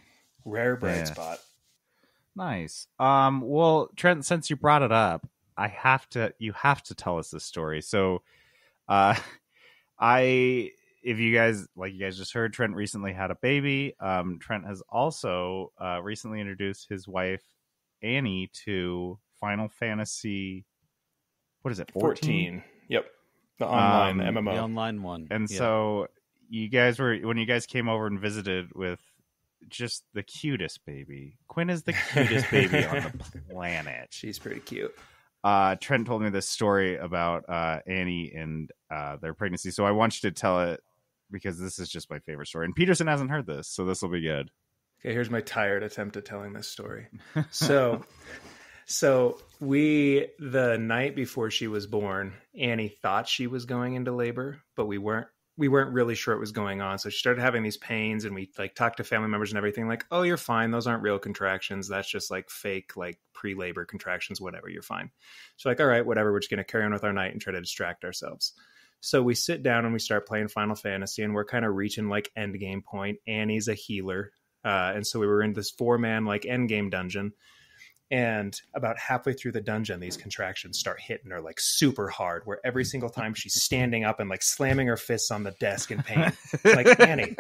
Rare bright spot. Nice. Well, Trent, since you brought it up, you have to tell us this story. So, if you guys just heard, Trent recently had a baby. Trent has also recently introduced his wife Annie to Final Fantasy. What is it? 14. Yep. The online MMO. The online one. And so when you guys came over and visited with just the cutest baby. Quinn is the cutest baby on the planet. She's pretty cute. Trent told me this story about Annie and their pregnancy. So I want you to tell it because this is just my favorite story. And Peterson hasn't heard this, so this will be good. Okay, here's my tired attempt at telling this story. So the night before she was born, Annie thought she was going into labor, but we weren't really sure what was going on. So she started having these pains, and we like talked to family members and everything like, oh, you're fine. Those aren't real contractions. That's just like fake, like pre-labor contractions, whatever, you're fine. So like, all right, whatever. We're just going to carry on with our night and try to distract ourselves. So we sit down and we start playing Final Fantasy, and we're kind of reaching like end game point. Annie's a healer. And so we were in this 4-man like end game dungeon. And about halfway through the dungeon, these contractions start hitting her like super hard, where every single time she's standing up and like slamming her fists on the desk in pain. Like, Annie,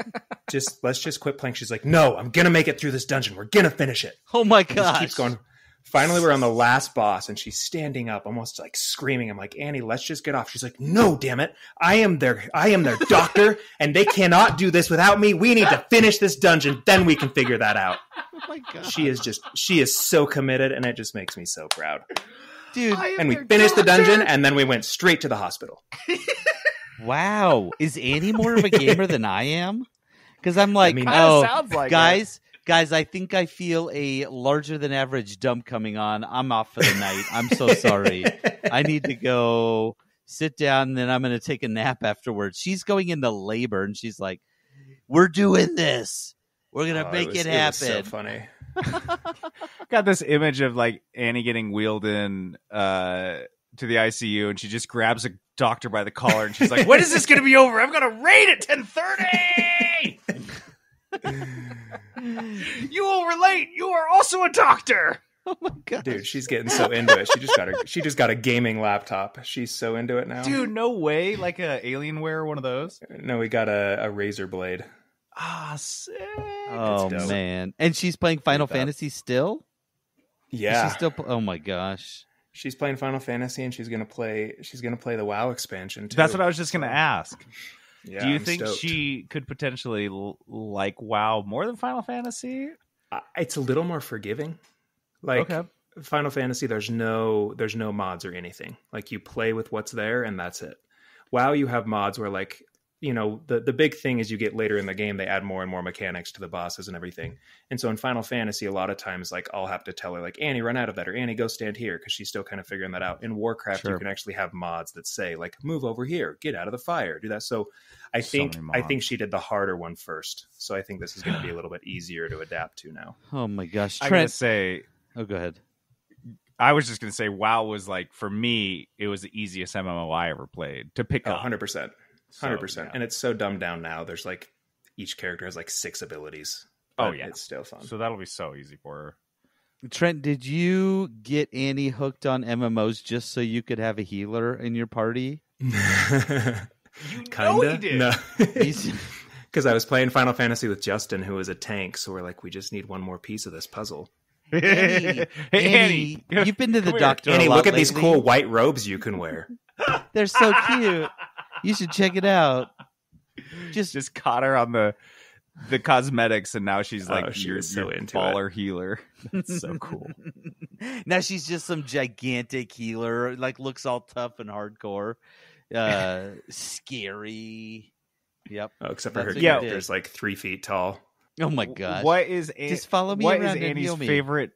let's just quit playing. She's like, no, I'm going to make it through this dungeon. We're going to finish it. Oh my gosh. Keeps going. Finally, we're on the last boss, and she's standing up, almost like screaming. I'm like, Annie, let's just get off. She's like, no, damn it. I am their doctor, and they cannot do this without me. We need to finish this dungeon. Then we can figure that out. Oh my God. She is so committed, and it just makes me so proud. Dude. And we finished the dungeon, and then we went straight to the hospital. Wow. Is Annie more of a gamer than I am? Because I'm like, sounds like guys, I think I feel a larger than average dump coming on. I'm off for the night. I'm so sorry. I need to go sit down, and then I'm going to take a nap afterwards. She's going into labor, and she's like, we're doing this. We're gonna make it It was so happen. funny. Got this image of like Annie getting wheeled in to the ICU, and she just grabs a doctor by the collar, and she's like, "When is this going to be over? I'm going to raid at 10:30." You will relate. You are also a doctor. Oh my god, Dude, she's getting so into it. She just got a gaming laptop. She's so into it now. Dude, no way! Like a Alienware, one of those. No, we got a razor blade. Ah, sick. Oh dope. man, and she's playing Final Fantasy still. Yeah, She's still. Oh my gosh. she's playing Final Fantasy, and she's gonna play the WoW expansion too. That's what I was just going to ask. Yeah, Do you I'm think stoked. she could potentially like WoW more than Final Fantasy? It's a little more forgiving. Like Okay. Final Fantasy, there's no mods or anything. Like you play with what's there, and that's it. WoW, you have mods where like, you know, the big thing is you get later in the game, they add more and more mechanics to the bosses and everything. And so in Final Fantasy, a lot of times, like I'll have to tell her like, Annie, run out of that, or Annie, go stand here, because she's still kind of figuring that out. In Warcraft, Sure. you can actually have mods that say like, move over here, get out of the fire, do that. So I So think many mods. she did the harder one first. So I think this is going to be a little bit easier to adapt to now. Oh my gosh, I gotta Trent. say, Oh, go ahead. I was just gonna say, WoW was like, for me, it was the easiest MMO I ever played to pick Oh, up. 100%. 100%. So, yeah. And it's so dumbed down now. There's like each character has like 6 abilities. Oh, But yeah. it's still fun. So that'll be so easy for her. Trent, did you get Annie hooked on MMOs just so you could have a healer in your party? Kinda. he did. No. He's- Because I was playing Final Fantasy with Justin, who is a tank. So we're like, we just need one more piece of this puzzle. Annie, Annie, you've been to the come here. doctor. Annie, a lot look at these lately. cool white robes you can wear. They're so cute. You should check it out. Just caught her on the cosmetics, and now she's like, she your was so into baller healer. That's so cool. Now she's just some gigantic healer, like looks all tough and hardcore, scary. Yep. Oh, except for her That's what you did. character's like 3 feet tall. Oh my gosh. What is Just follow me what is around and Annie's heal me. favorite?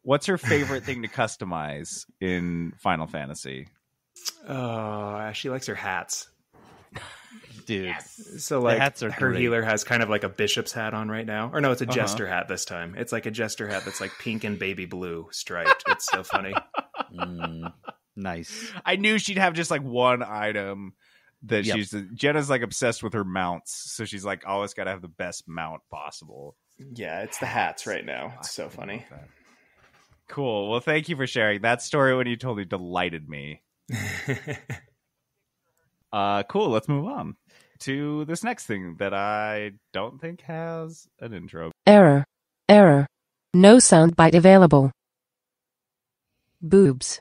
What's her favorite thing to customize in Final Fantasy? Oh, she likes her hats. Dude? So like hats are her great. healer has kind of like a bishop's hat on right now. Or no, it's a jester hat this time. It's like a jester hat that's like pink and baby blue striped. It's so funny. Nice. I knew she'd have just like one item that Yep. Jenna's like obsessed with her mounts, so she's like always got to have the best mount possible. Yeah, it's the hats right now. It's so funny. Cool. Well, thank you for sharing that story. When you told me, delighted me. Cool. Let's move on to this next thing that I don't think has an intro. Error. Error. No soundbite available. Boobs.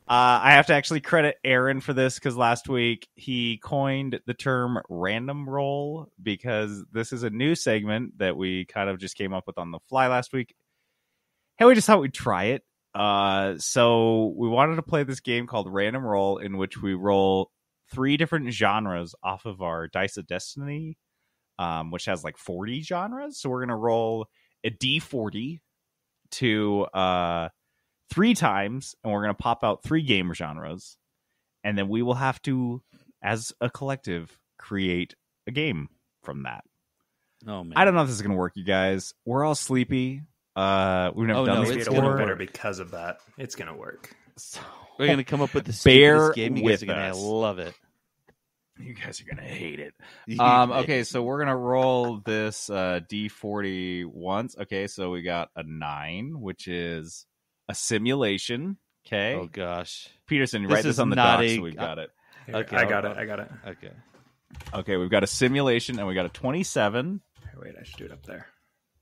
I have to actually credit Aaron for this because last week he coined the term random roll, because this is a new segment that we kind of just came up with on the fly last week. And we just thought we'd try it. So we wanted to play this game called Random Roll, in which we roll 3 different genres off of our Dice of Destiny, which has like 40 genres. So we're going to roll a D40 to 3 times, and we're going to pop out 3 game genres. And then we will have to, as a collective, create a game from that. Oh man. I don't know if this is going to work, you guys. We're all sleepy. We've never Oh, done no, this Maybe it's a little before. better because of that. It's gonna work. We're gonna come up with the Bear stupidest game. You guys with are gonna us. love it. You guys are going to hate it. You Okay, so we're going to roll this D40 once. Okay, so we got a 9, which is a simulation. Okay. Oh gosh. Peterson, you This write this is on the not doc a- so we've got it. Here, Okay, I got it. Okay. Okay, we've got a simulation, and we got a 27, Here, wait, I should do it up there.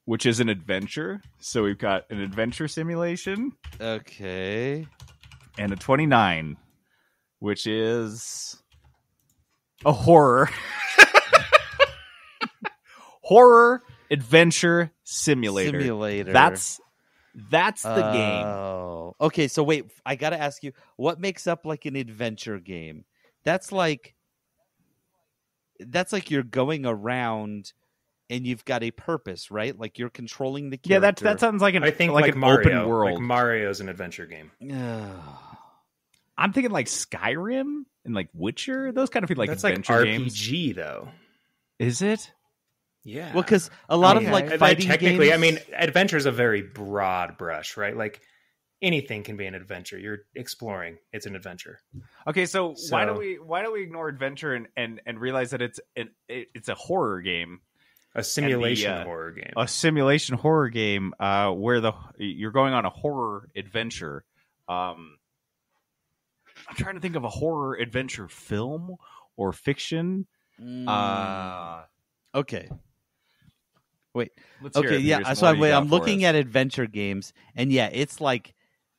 which is an adventure. So we've got an adventure simulation, Okay. and a 29, which is a horror. Horror adventure simulator. That's the game. Oh. Okay, so wait, I gotta ask you, what makes up like an adventure game? That's like you're going around and you've got a purpose, right? Like you're controlling the Yeah, character. that sounds like I think like like an Mario. open world. Like Mario's an adventure game. I'm thinking like Skyrim and like Witcher. Those kind of feel like That's like adventure games. RPG though. Is it? Yeah. Well, because a lot of like fighting technically, games... I mean, adventure is a very broad brush, right? Like anything can be an adventure. You're exploring; it's an adventure. Okay, so why do we ignore adventure and realize that it's a horror game, a simulation horror game, where you're going on a horror adventure. I'm trying to think of a horror adventure film or fiction. Okay. Wait. Let's hear it. Yeah. So I'm looking at adventure games, and yeah, it's like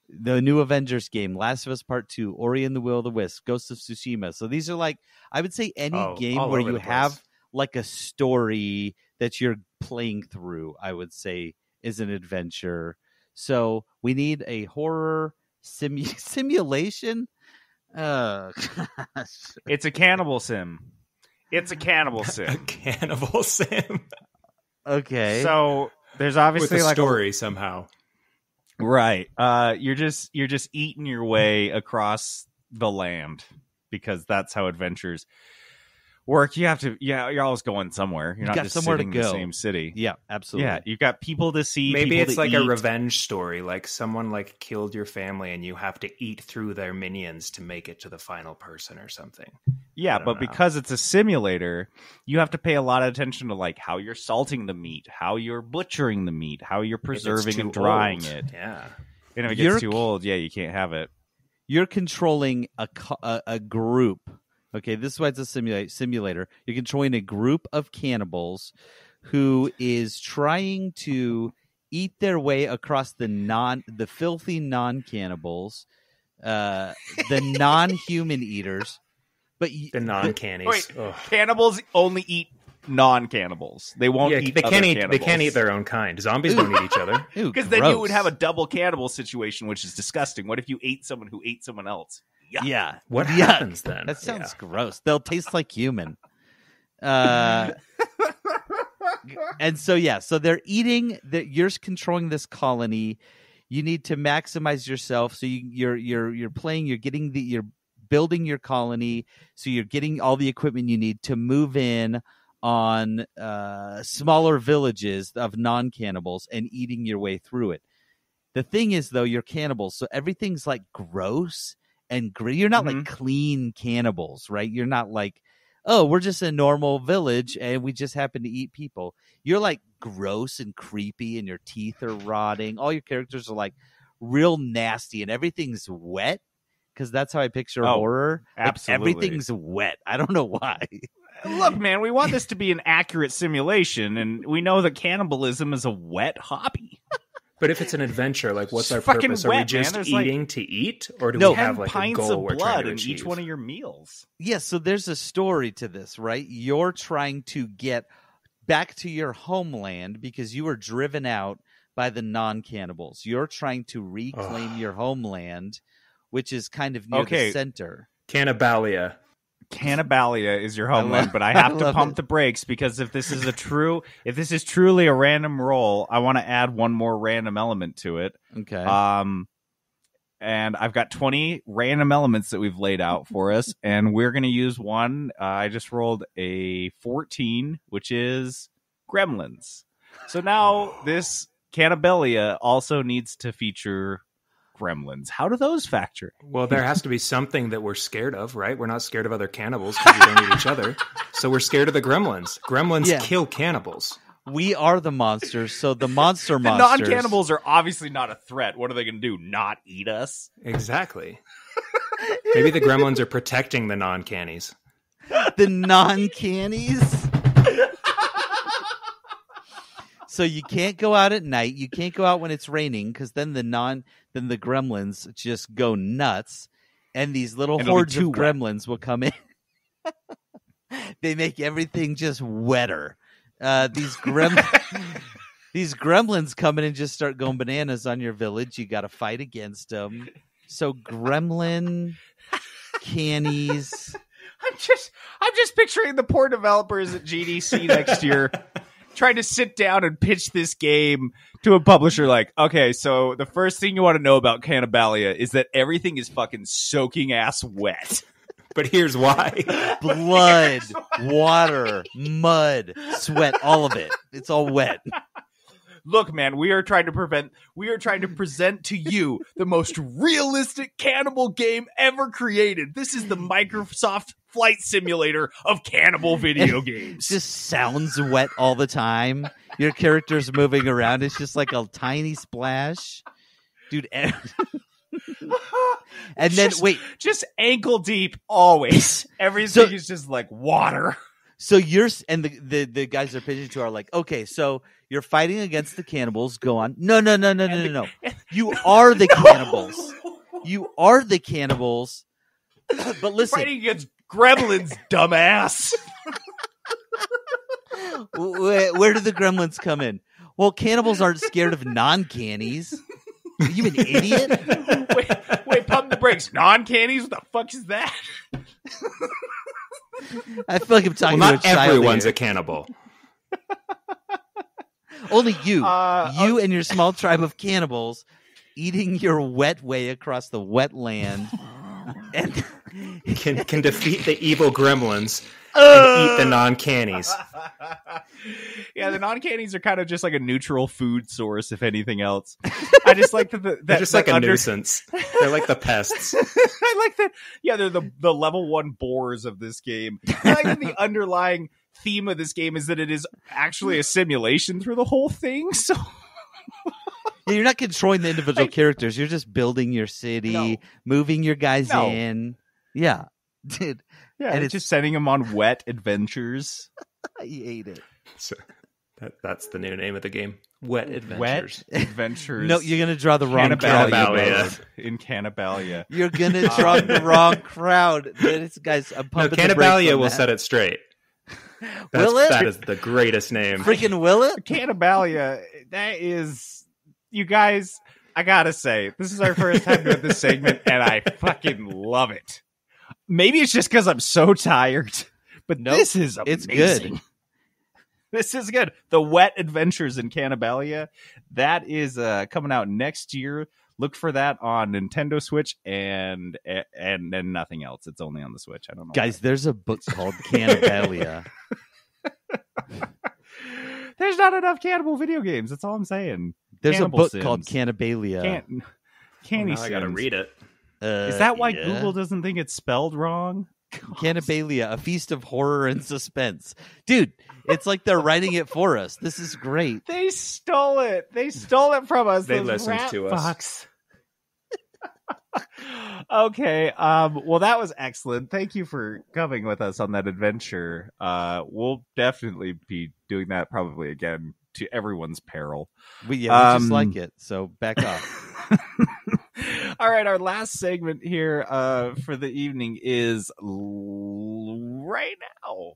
the new Avengers game, Last of Us Part 2, Ori and the Will of the Wisp, Ghost of Tsushima. So these are like, I would say any game where you have like a story that you're playing through, I would say is an adventure. So we need a horror simulation. It's a cannibal sim. It's a cannibal sim. A cannibal sim. Okay. So there's obviously with a like story somehow. Right. You're just eating your way across the land because that's how adventures work. You have to. Yeah, you're always going somewhere. You're not just somewhere sitting to go. In the same city. Yeah, absolutely. Yeah, you've got people to see. Maybe it's like a revenge story, like someone like killed your family and you have to eat through their minions to make it to the final person or something. Yeah, but because it's a simulator, you have to pay a lot of attention to like how you're salting the meat, how you're butchering the meat, how you're preserving and drying it. Yeah. And if it gets too old, you can't have it. You're controlling a group. Okay, this is why it's a simulator. You're controlling a group of cannibals who is trying to eat their way across the filthy non-cannibals, the non-human eaters. But the non-cannies. Cannibals only eat non-cannibals. They won't eat. They can't eat. Cannibals. They can't eat their own kind. Zombies don't eat each other. Because then you would have a double cannibal situation, which is disgusting. What if you ate someone who ate someone else? Yuck. Yeah. What happens then? That sounds gross. They'll taste like human. And so so they're eating. You're controlling this colony. You need to maximize yourself. So you're playing. You're building your colony. So you're getting all the equipment you need to move in on smaller villages of non-cannibals and eating your way through it. The thing is, though, you're cannibals, so everything's like gross and you're not like clean cannibals, right? You're not like, oh, we're just a normal village and we just happen to eat people. You're like gross and creepy and your teeth are rotting. All your characters are like real nasty and everything's wet because that's how I picture horror. Absolutely. Like, everything's wet. I don't know why. Look, man, we want this to be an accurate simulation, and we know that cannibalism is a wet hobby. But if it's an adventure, like what's our fucking purpose? wet, Are we just eating to eat, or do we have like a pints goal of we're trying blood to in achieve? each one of your meals? Yeah, so there's a story to this, right? You're trying to get back to your homeland because you were driven out by the non-cannibals. You're trying to reclaim your homeland, which is kind of near the center. Cannibalia. Cannibalia is your homeland, but I have to pump the brakes because if this is truly a random roll, I want to add one more random element to it. Okay. And I've got 20 random elements that we've laid out for us, and we're going to use one. I just rolled a 14, which is gremlins. So now this Cannibalia also needs to feature gremlins. How do those factor? Well, there has to be something that we're scared of, right? We're not scared of other cannibals because we don't eat each other. So we're scared of the gremlins. Gremlins kill cannibals. We are the monsters, so the monsters... The non-cannibals are obviously not a threat. What are they going to do? Not eat us? Exactly. Maybe the gremlins are protecting the non-cannies. The non-cannies? So you can't go out at night. You can't go out when it's raining because then the gremlins just go nuts, and these little hordes of gremlins will come in. They make everything just wetter. These gremlins come in and just start going bananas on your village. You got to fight against them. So gremlin cannies. I'm just picturing the poor developers at GDC next year trying to sit down and pitch this game to a publisher like, okay, so the first thing you want to know about Cannibalia is that everything is fucking soaking ass wet. But here's why. Blood, water, mud, sweat, all of it. It's all wet. Look, man, we are trying to present to you the most realistic cannibal game ever created. This is the Microsoft Flight Simulator of cannibal video games. Just sounds wet all the time. Your character's moving around. It's just like a tiny splash. Dude, and then just ankle deep always. Everything is just like water. So the guys they're pitching to are like, okay, so you're fighting against the cannibals. Go on. No. You are the cannibals. You are the cannibals. But listen, fighting against gremlins, dumbass. Where do the gremlins come in? Well, cannibals aren't scared of non-cannies. Are you an idiot? Wait, pump the brakes. Non-cannies? What the fuck is that? I feel like I'm talking well, to a not child everyone's here. a cannibal. Only you. You and your small tribe of cannibals eating your wet way across the wetland. And can defeat the evil gremlins and eat the non-cannies. Yeah, the non-cannies are kind of just like a neutral food source, if anything else. I just like that. They're just like a nuisance. They're like the pests. I like that. Yeah, they're the level 1 boars of this game. I like that the underlying theme of this game is that it is actually a simulation through the whole thing. So yeah, you're not controlling the individual characters. You're just building your city, moving your guys in. Yeah, dude. Yeah, and it's just sending them on wet adventures. I hate it. So that's the new name of the game. Wet Adventures. Wet Adventures. No, you're going to draw the wrong crowd. In Cannibalia. You're going to draw the wrong crowd. Guys, I'm pumping Cannibalia will set it straight. Will it? That is the greatest name. Freaking will it? Cannibalia, that is... You guys, I gotta say, this is our first time doing this segment, and I fucking love it. Maybe it's just because I'm so tired, but this is amazing. It's good. This is good. The Wet Adventures in Cannibalia, that is coming out next year. Look for that on Nintendo Switch and nothing else. It's only on the Switch. I don't know. Guys, there's a book called Cannibalia. There's not enough cannibal video games. That's all I'm saying. There's Cannibal a book Sims. called Cannibalia. Canny I gotta read it. Is that why Google doesn't think it's spelled wrong? Cannibalia, a feast of horror and suspense. Dude, it's like they're writing it for us. This is great. They stole it. They stole it from us. They those listened rat to us. fucks. Okay. Well, that was excellent. Thank you for coming with us on that adventure. We'll definitely be doing that probably again to everyone's peril. We just like it. So back off. All right. Our last segment here for the evening is right now.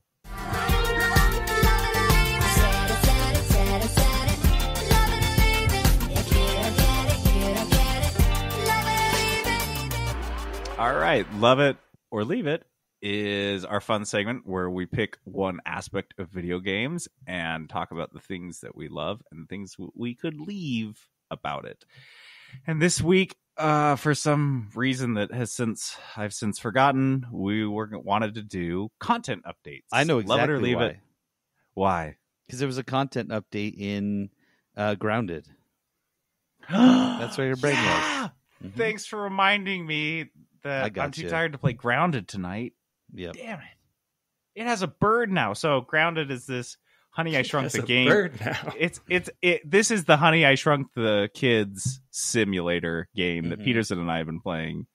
All right, Love It or Leave It is our fun segment where we pick one aspect of video games and talk about the things that we love and things we could leave about it. And this week, for some reason that I've since forgotten, we wanted to do content updates. I know exactly Love it or leave why. it. Why? Because there was a content update in Grounded. That's where your brain was. Mm-hmm. Thanks for reminding me that I'm too tired to play Grounded tonight. Yep. Damn it. It has a bird now. So Grounded is this Honey I Shrunk the Game. Bird now. This is the Honey I Shrunk the Kids simulator game that Mhm. Peterson and I have been playing.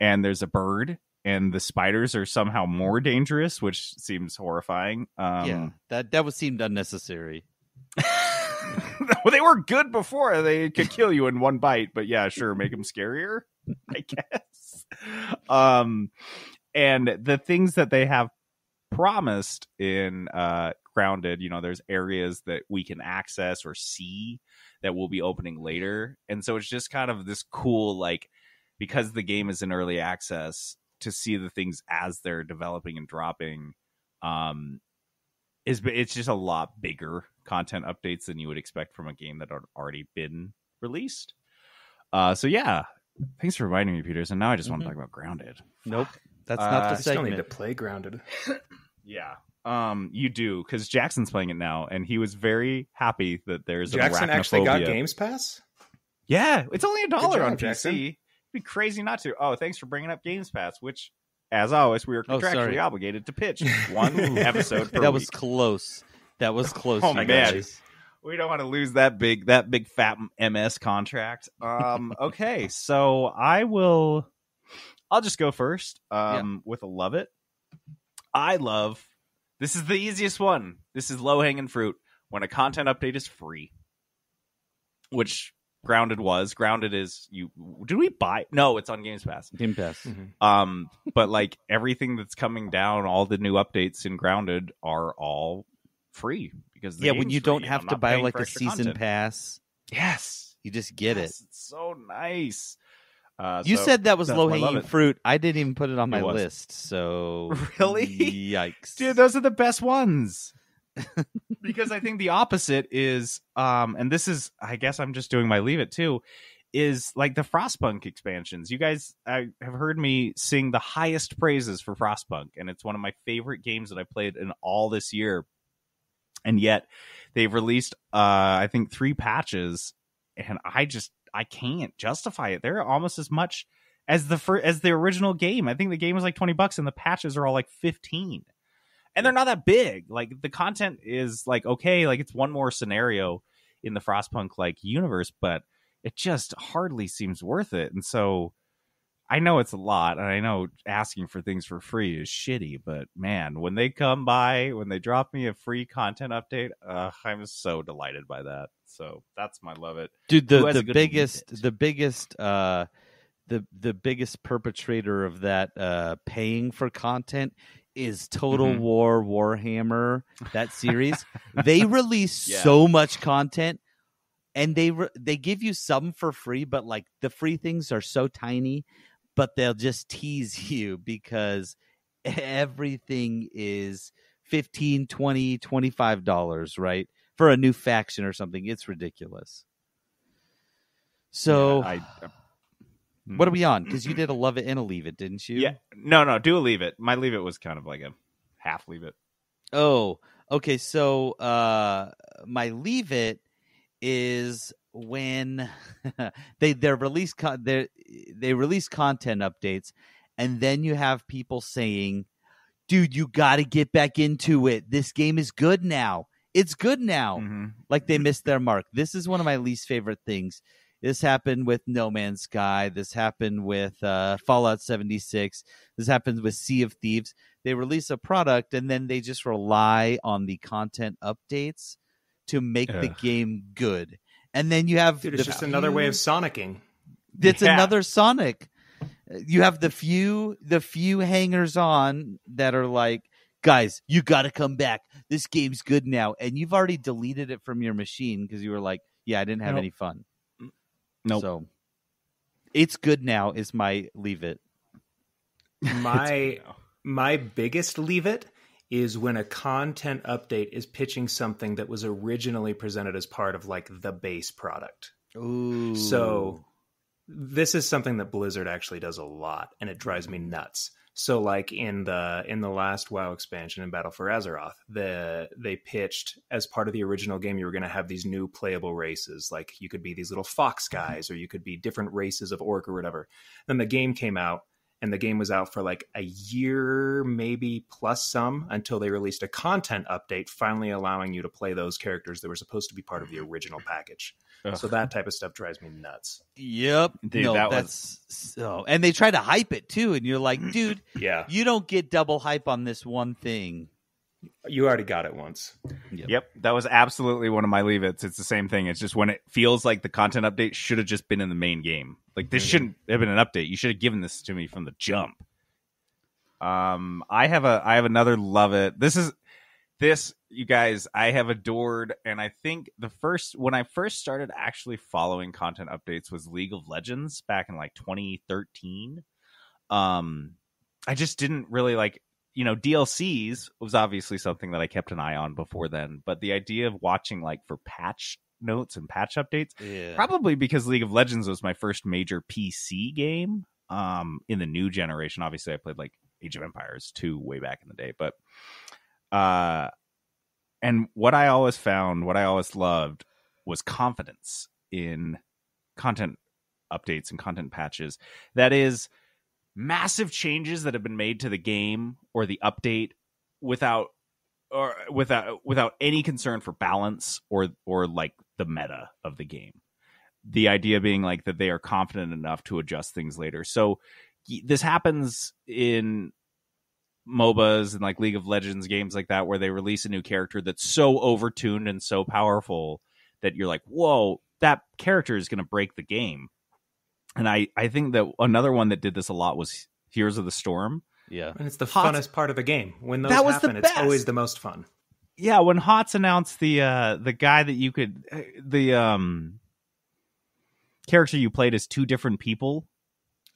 And there's a bird, and the spiders are somehow more dangerous, which seems horrifying. Yeah, that seemed unnecessary. Well, they were good before. They could kill you in one bite, but yeah, sure, make them scarier, I guess. And the things that they have promised in Grounded, there's areas that we can access or see that will be opening later. And so it's just kind of this cool, like, because the game is in early access, to see the things as they're developing and dropping, it's just a lot bigger content updates than you would expect from a game that had already been released. So yeah, thanks for reminding me, Peters. And now I just want to talk about Grounded. Nope. That's not the I still need segment. to play Grounded. Yeah. You do, because Jackson's playing it now, and he was very happy that there's Jackson actually got Games Pass? Yeah, it's only $1 on PC. Jackson. It'd be crazy not to. Oh, thanks for bringing up Games Pass, which, as always, we are contractually obligated to pitch one episode per week. That was close. That was close. Oh, you man. guys. We don't want to lose that big fat MS contract. Okay, so I'll just go first with a love it. This is the easiest one. This is low-hanging fruit when a content update is free, which Grounded was. Grounded is did we buy? No, it's on Games Pass. Game Pass. Mm-hmm. But like everything that's coming down, all the new updates in Grounded are all free because the when you don't free, have to buy like a season pass. Yes, you just get it. It's so nice. You said that was low-hanging fruit. I didn't even put it on my list. So really, yikes, dude, those are the best ones. Because I think the opposite is, and this is, I guess I'm just doing my leave it too, is like the Frostpunk expansions. You guys have heard me sing the highest praises for Frostpunk, and it's one of my favorite games that I played in all this year. And yet they've released, I think 3 patches, and I can't justify it. They're almost as much as the original game. I think the game was like $20 and the patches are all like 15. And they're not that big. Like the content is like, okay, like it's one more scenario in the Frostpunk like universe, but it just hardly seems worth it. And so I know it's a lot, and I know asking for things for free is shitty, but man, when they come by, when they drop me a free content update, I'm so delighted by that. So that's my love it. Dude, the biggest perpetrator of that paying for content is Total War Warhammer, that series. They release so much content, and they give you some for free, but like the free things are so tiny, but they'll just tease you because everything is $15, $20, $25, right? For a new faction or something. It's ridiculous. So what are we on? Because you did a love it and a leave it, didn't you? Yeah. No, do a leave it. My leave it was kind of like a half leave it. Oh, okay. So my leave it is when they release content updates, and then you have people saying, "Dude, you got to get back into it. This game is good now. It's good now." Mm-hmm. Like they missed their mark. This is one of my least favorite things. This happened with No Man's Sky. This happened with Fallout 76. This happens with Sea of Thieves. They release a product, and then they just rely on the content updates to make the game good. And then you have... Dude, it's just another way of Sonicking. It's another Sonic. You have the few hangers-on that are like, guys, you got to come back. This game's good now. And you've already deleted it from your machine because you were like, yeah, I didn't have any fun. Nope. So it's good now is my leave it. My biggest leave it is when a content update is pitching something that was originally presented as part of like the base product. Ooh. So this is something that Blizzard actually does a lot, and it drives me nuts. So like in the last WoW expansion in Battle for Azeroth, they pitched as part of the original game, you were going to have these new playable races. Like you could be these little fox guys, or you could be different races of orc or whatever. Then the game came out, and the game was out for like a year, maybe plus some, until they released a content update, finally allowing you to play those characters that were supposed to be part of the original package. Ugh. So that type of stuff drives me nuts. Yep. Dude, that's so. And they try to hype it too, and you're like, dude, you don't get double hype on this one thing. You already got it once. Yep. That was absolutely one of my leave-its. It's the same thing. It's just when it feels like the content update should have just been in the main game. Like this shouldn't have been an update. You should have given this to me from the jump. I have another love it. This, you guys, I have adored, and I think when I first started actually following content updates was League of Legends back in like 2013. I just didn't really like, DLCs was obviously something that I kept an eye on before then, but the idea of watching like for patch notes and patch updates, probably because League of Legends was my first major PC game in the new generation. Obviously I played like Age of Empires 2 way back in the day. But and what I always loved was confidence in content updates and content patches. That is, massive changes that have been made to the game or the update without any concern for balance or like the meta of the game. The idea being like that they are confident enough to adjust things later. So this happens in MOBAs and like League of Legends games like that, where they release a new character that's so overtuned and so powerful that you're like, whoa, that character is going to break the game. And I think that another one that did this a lot was Heroes of the Storm. Yeah. And it's the funnest part of the game. When those happen, it's always the most fun. Yeah, when HOTS announced the guy that you could character you played as two different people.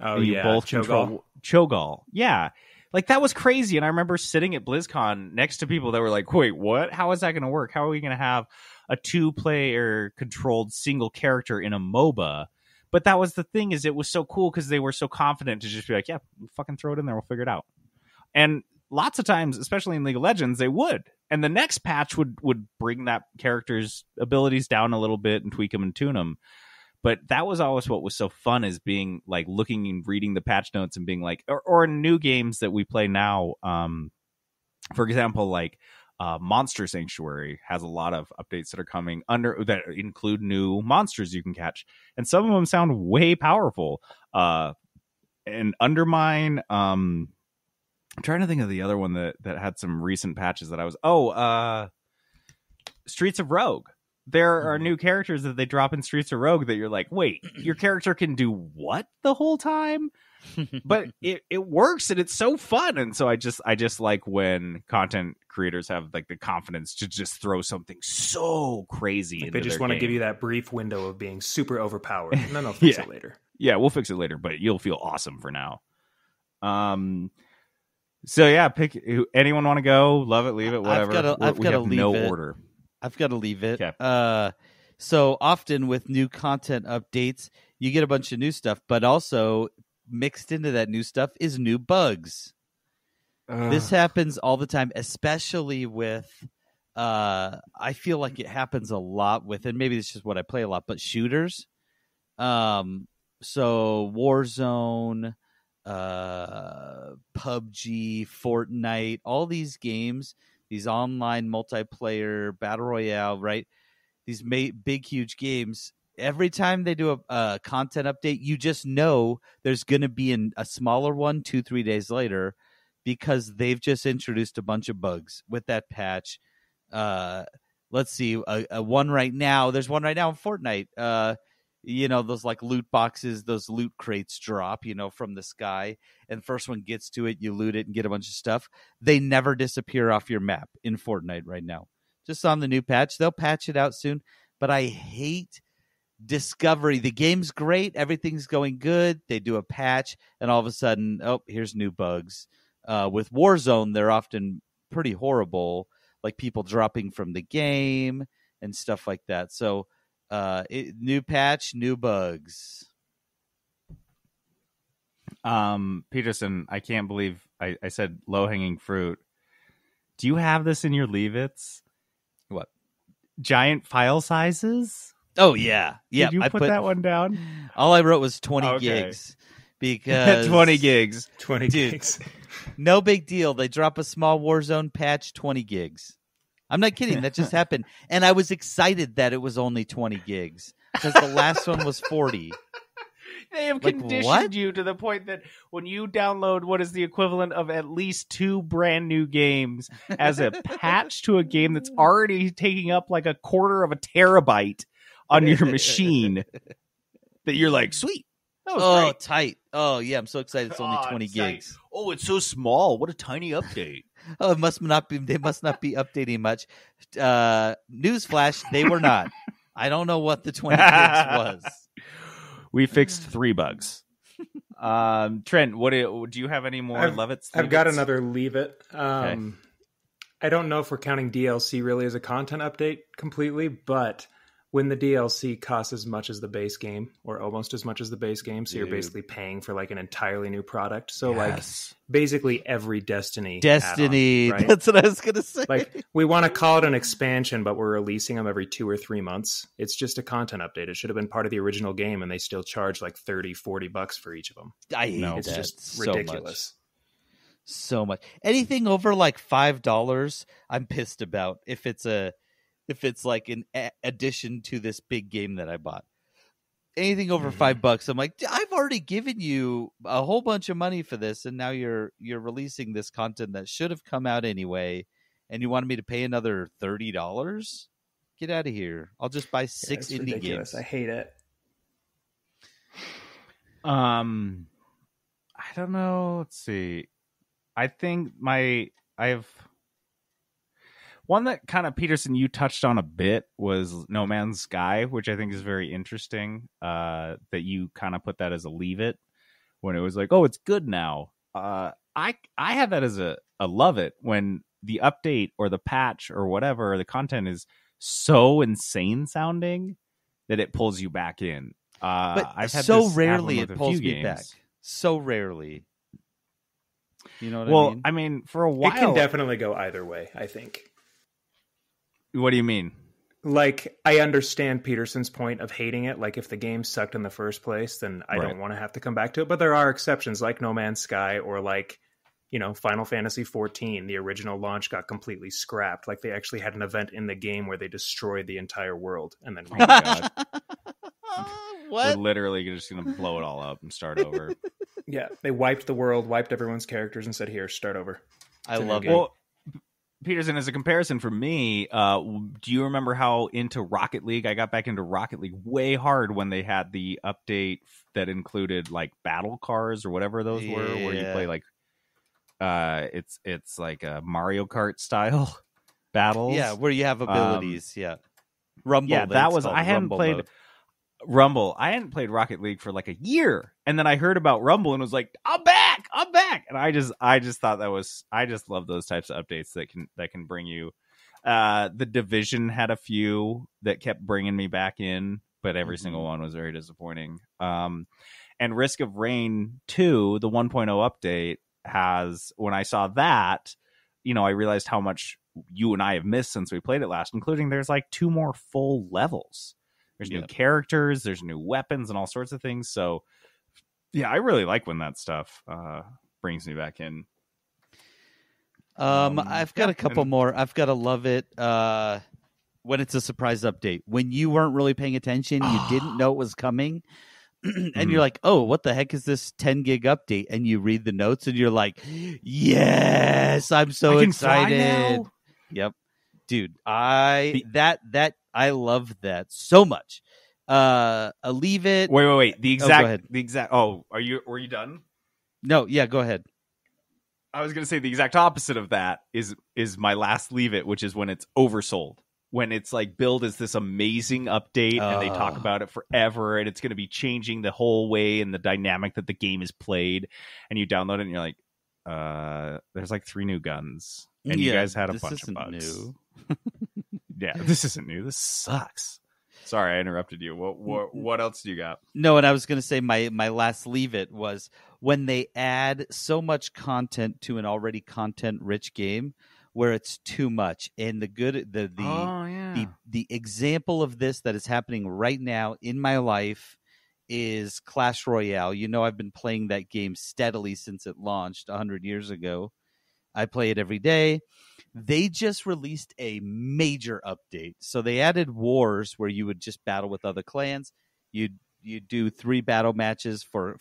Oh, and you both control Cho'Gall. Yeah. Like, that was crazy. And I remember sitting at BlizzCon next to people that were like, wait, what? How is that going to work? How are we going to have a 2-player controlled single character in a MOBA? But that was the thing, is it was so cool because they were so confident to just be like, yeah, we'll fucking throw it in there. We'll figure it out. And lots of times, especially in League of Legends, they would. And the next patch would bring that character's abilities down a little bit and tweak them and tune them. But that was always what was so fun, is being like looking and reading the patch notes and being like, or in new games that we play now. For example, like Monster Sanctuary has a lot of updates that are coming that include new monsters you can catch. And some of them sound way powerful. And Undermine, I'm trying to think of the other one that had some recent patches that I was, Streets of Rogue. There are new characters that they drop in Streets of Rogue that you're like, wait, your character can do what the whole time? But it works, and it's so fun. And so I just like when content creators have like the confidence to just throw something so crazy. Like they just want to give you that brief window of being super overpowered, and then they'll fix it later. Yeah, we'll fix it later, but you'll feel awesome for now. So yeah, pick anyone want to go, love it, leave it, whatever. I've got to leave no it. order. I've got to leave it. Okay. So often with new content updates, you get a bunch of new stuff, but also mixed into that new stuff is new bugs. This happens all the time, especially with, I feel like it happens a lot with, and maybe it's just what I play a lot, but shooters. So Warzone, PUBG, Fortnite, all these games, these online multiplayer battle royale, right? These big, huge games. Every time they do a content update, you just know there's going to be a smaller one 2-3 days later, because they've just introduced a bunch of bugs with that patch. Let's see, a one right now. There's one right now in Fortnite. Those like loot boxes, those loot crates drop, from the sky. And the first one gets to it, you loot it and get a bunch of stuff. They never disappear off your map in Fortnite right now. Just on the new patch. They'll patch it out soon. But I hate discovery. The game's great. Everything's going good. They do a patch, and all of a sudden, here's new bugs. With Warzone, they're often pretty horrible, like people dropping from the game and stuff like that. So new patch, new bugs. Peterson, I can't believe I said low-hanging fruit. Do you have this in your leave-its? What? Giant file sizes? Oh, yeah. Did you put that one down? All I wrote was 20 gigs. Because 20 gigs. 20 gigs. No big deal. They drop a small Warzone patch, 20 gigs. I'm not kidding. That just happened. And I was excited that it was only 20 gigs because the last one was 40. They have conditioned you to the point that when you download what is the equivalent of at least 2 brand new games as a patch to a game that's already taking up like a quarter of a terabyte on your machine, that you're like, sweet. Oh, great. tight. Oh, yeah. I'm so excited. It's only 20 gigs. Tight. Oh, it's so small. What a tiny update. Oh, it must not be. They must not be updating much. Newsflash, they were not. I don't know what the 20 gigs was. We fixed 3 bugs. Trent, what do you have any more Levitts? I've got another leave it. Okay. I don't know if we're counting DLC really as a content update completely, but when the DLC costs as much as the base game, or almost as much as the base game, so Dude. you're basically paying for like an entirely new product. So like Yes. basically every Destiny Destiny. add-on, right? That's what I was gonna say. Like, we want to call it an expansion, but we're releasing them every 2 or 3 months. It's just a content update. It should have been part of the original game, and they still charge like $30-$40 for each of them. I hate No. that It's just so ridiculous. So much. Anything over like $5, I'm pissed about. If it's like an addition to this big game that I bought. Anything over $5, I'm like, I've already given you a whole bunch of money for this, and now you're releasing this content that should have come out anyway, and you wanted me to pay another $30? Get out of here! I'll just buy 6 it's indie ridiculous. games. I hate it. I don't know. Let's see. I think I have one that kind of, Peterson, you touched on a bit, was No Man's Sky, which I think is very interesting. That you kind of put that as a leave it when it was like, oh, it's good now. I had that as a love it when the update or the patch or whatever, the content is so insane sounding that it pulls you back in. But I've had so this rarely happen it with a pulls few me games. back. So rarely. You know what Well, I mean? I mean, for a while, It can definitely go either way, I think. What do you mean? Like, I understand Peterson's point of hating it. Like, if the game sucked in the first place, then I Right. don't want to have to come back to it. But there are exceptions, like No Man's Sky, or like, you know, Final Fantasy XIV. The original launch got completely scrapped. Like, they actually had an event in the game where they destroyed the entire world and then Oh my god, What? we're literally just gonna blow it all up and start over. yeah, they wiped the world, wiped everyone's characters, and said, "Here, start over." I It's a new love game. it. Well, Peterson, as a comparison for me, do you remember how into Rocket League? I got back into Rocket League way hard when they had the update that included like battle cars or whatever those were, where you Yeah. play like it's like a Mario Kart style battles. Yeah, where you have abilities. Yeah. Rumble. Yeah, that was, called, I hadn't Rumble played mode. Rumble. I hadn't played Rocket League for like a year, and then I heard about Rumble and was like, I'm back, and I just thought that was, I just love those types of updates that can bring you. The Division had a few that kept bringing me back in, but every single one was very disappointing. And Risk of Rain 2, the 1.0 update has, when I saw that, you know, I realized how much you and I have missed since we played it last, including there's like 2 more full levels. There's new characters, there's new weapons and all sorts of things. So yeah, I really like when that stuff brings me back in. I've got a couple more. I've got to love it when it's a surprise update. When you weren't really paying attention, you didn't know it was coming. And you're like, oh, what the heck is this 10 gig update? And you read the notes and you're like, yes, I'm so I can fly excited. now? Yep. Dude, I love that so much. Leave it. Wait. go ahead. Were you done? No, yeah, go ahead. I was going to say the exact opposite of that is my last leave it, which is when it's oversold. When it's like billed as this amazing update and they talk about it forever and it's going to be changing the whole way and the dynamic that the game is played, and you download it and you're like, there's like 3 new guns and you guys had a bunch of bugs. New. Yeah, this isn't new. This sucks. Sorry, I interrupted you. What else do you got? No, and I was going to say my last leave it was when they add so much content to an already content rich game where it's too much. And the example of this that is happening right now in my life is Clash Royale. You know, I've been playing that game steadily since it launched 100 years ago. I play it every day. They just released a major update. So they added wars where you would just battle with other clans. You do 3 battle matches for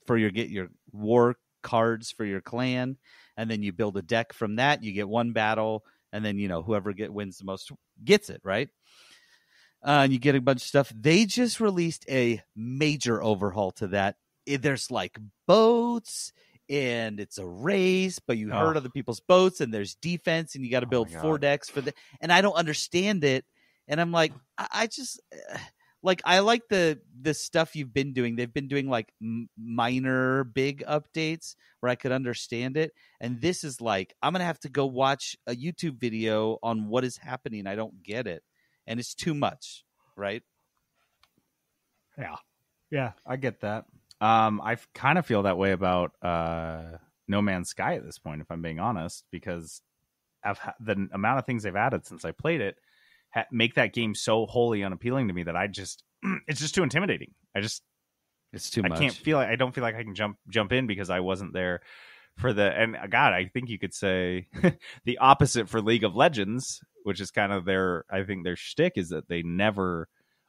get your war cards for your clan, and then you build a deck from that. You get 1 battle, and then whoever wins the most gets it, right? And you get a bunch of stuff. They just released a major overhaul to that. There's like boats, and it's a race, but you hurt other people's boats, and there's defense, and you got to build 4 decks for the. And I don't understand it, and I'm like, I just like I like the stuff you've been doing. They've been doing like minor, big updates where I could understand it, and this is like I'm gonna have to go watch a YouTube video on what is happening. I don't get it, and it's too much. right? Yeah, I get that. I kind of feel that way about No Man's Sky at this point, if I'm being honest, because the amount of things they've added since I played it make that game so wholly unappealing to me that it's just too intimidating. It's too much. I don't feel like I can jump in because I wasn't there for and God, I think you could say the opposite for League of Legends, which is kind of their shtick, is that they never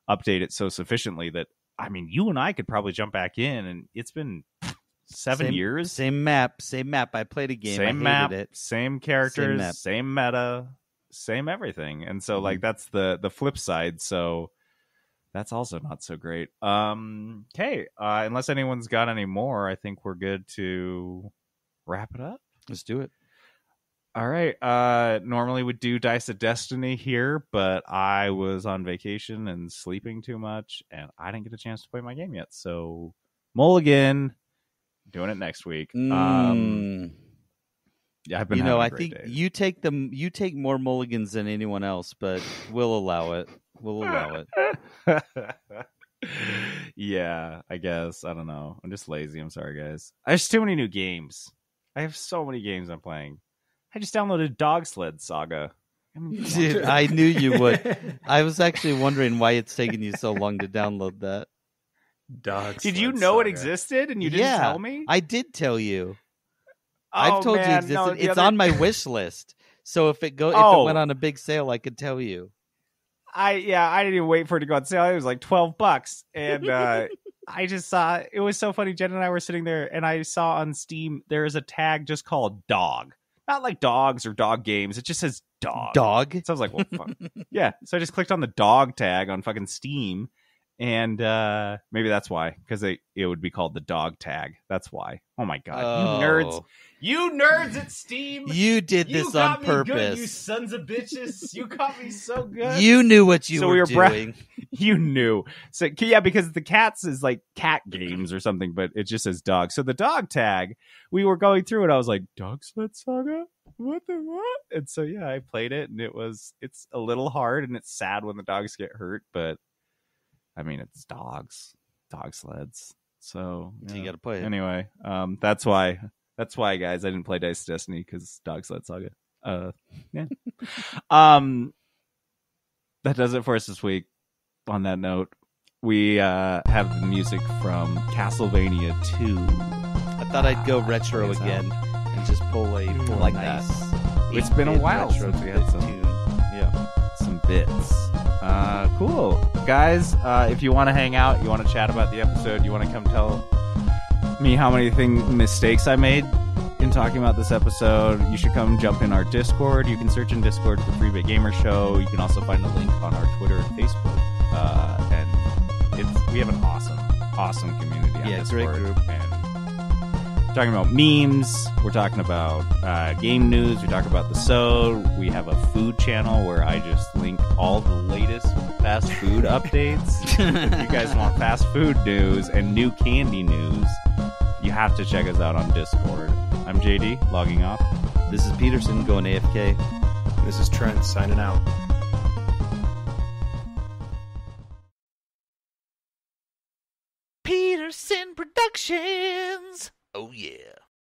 update it so sufficiently that, I mean, you and I could probably jump back in, and it's been 7 years. Same map. I played a game. Same I hated map, it. same characters, same meta, same everything. And so, like, that's the flip side. So that's also not so great. Okay. Unless anyone's got any more, I think we're good to wrap it up. Let's do it. All right. Normally we'd do Dice of Destiny here, but I was on vacation and sleeping too much, and I didn't get a chance to play my game yet. So mulligan, doing it next week. Yeah, I've been. I think days. You take more mulligans than anyone else, but we'll allow it. Yeah, I guess. I don't know. I'm just lazy. I'm sorry, guys. There's too many new games. I have so many games I'm playing. I just downloaded Dog Sled Saga. Dude, I knew you would. I was actually wondering why it's taking you so long to download that. Did you know it existed and you didn't tell me? I did tell you. Oh, I've told you it existed. No, it's on my wish list. So if it went on a big sale, I could tell you. I didn't even wait for it to go on sale. It was like $12, and I just saw it was so funny. Jen and I were sitting there, and I saw on Steam there is a tag just called Dog, not like dogs or dog games. It just says Dog. Dog. So I was like, well, fuck. Yeah. So I just clicked on the Dog tag on fucking Steam, and maybe that's why, because it would be called the Dog tag. That's why. Oh my god, you nerds! You nerds at Steam! You did this on purpose. Good, you sons of bitches! You caught me so good. You knew what you were doing. You knew. So yeah, because the cats is like cat games or something, but it just says dog. So the dog tag, we were going through it. I was like, Dog Sled Saga? What? And so yeah, I played it, and it's a little hard, and it's sad when the dogs get hurt, but I mean, it's dog sleds. So yeah. You got to play it anyway. That's why, guys, I didn't play Dice Destiny, because Dog Sled Saga. Yeah. That does it for us this week. On that note, we have the music from Castlevania 2. I thought I'd go retro again and just pull like nice. That. It's been a while since we had some bits. Cool. Guys, if you want to hang out, you want to chat about the episode, you want to come tell me how many mistakes I made in talking about this episode, you should come jump in our Discord. You can search in Discord for 3-Bit Gamer Show. You can also find a link on our Twitter and Facebook. And we have an awesome community on Discord. It's a great group. And we're talking about memes. We're talking about game news. We talk about the show. We have a food channel where I just link all the latest fast food updates. If you guys want fast food news and new candy news, you have to check us out on Discord. I'm JD, logging off. This is Peterson, going AFK. This is Trent, signing out. Peterson Productions! Oh yeah.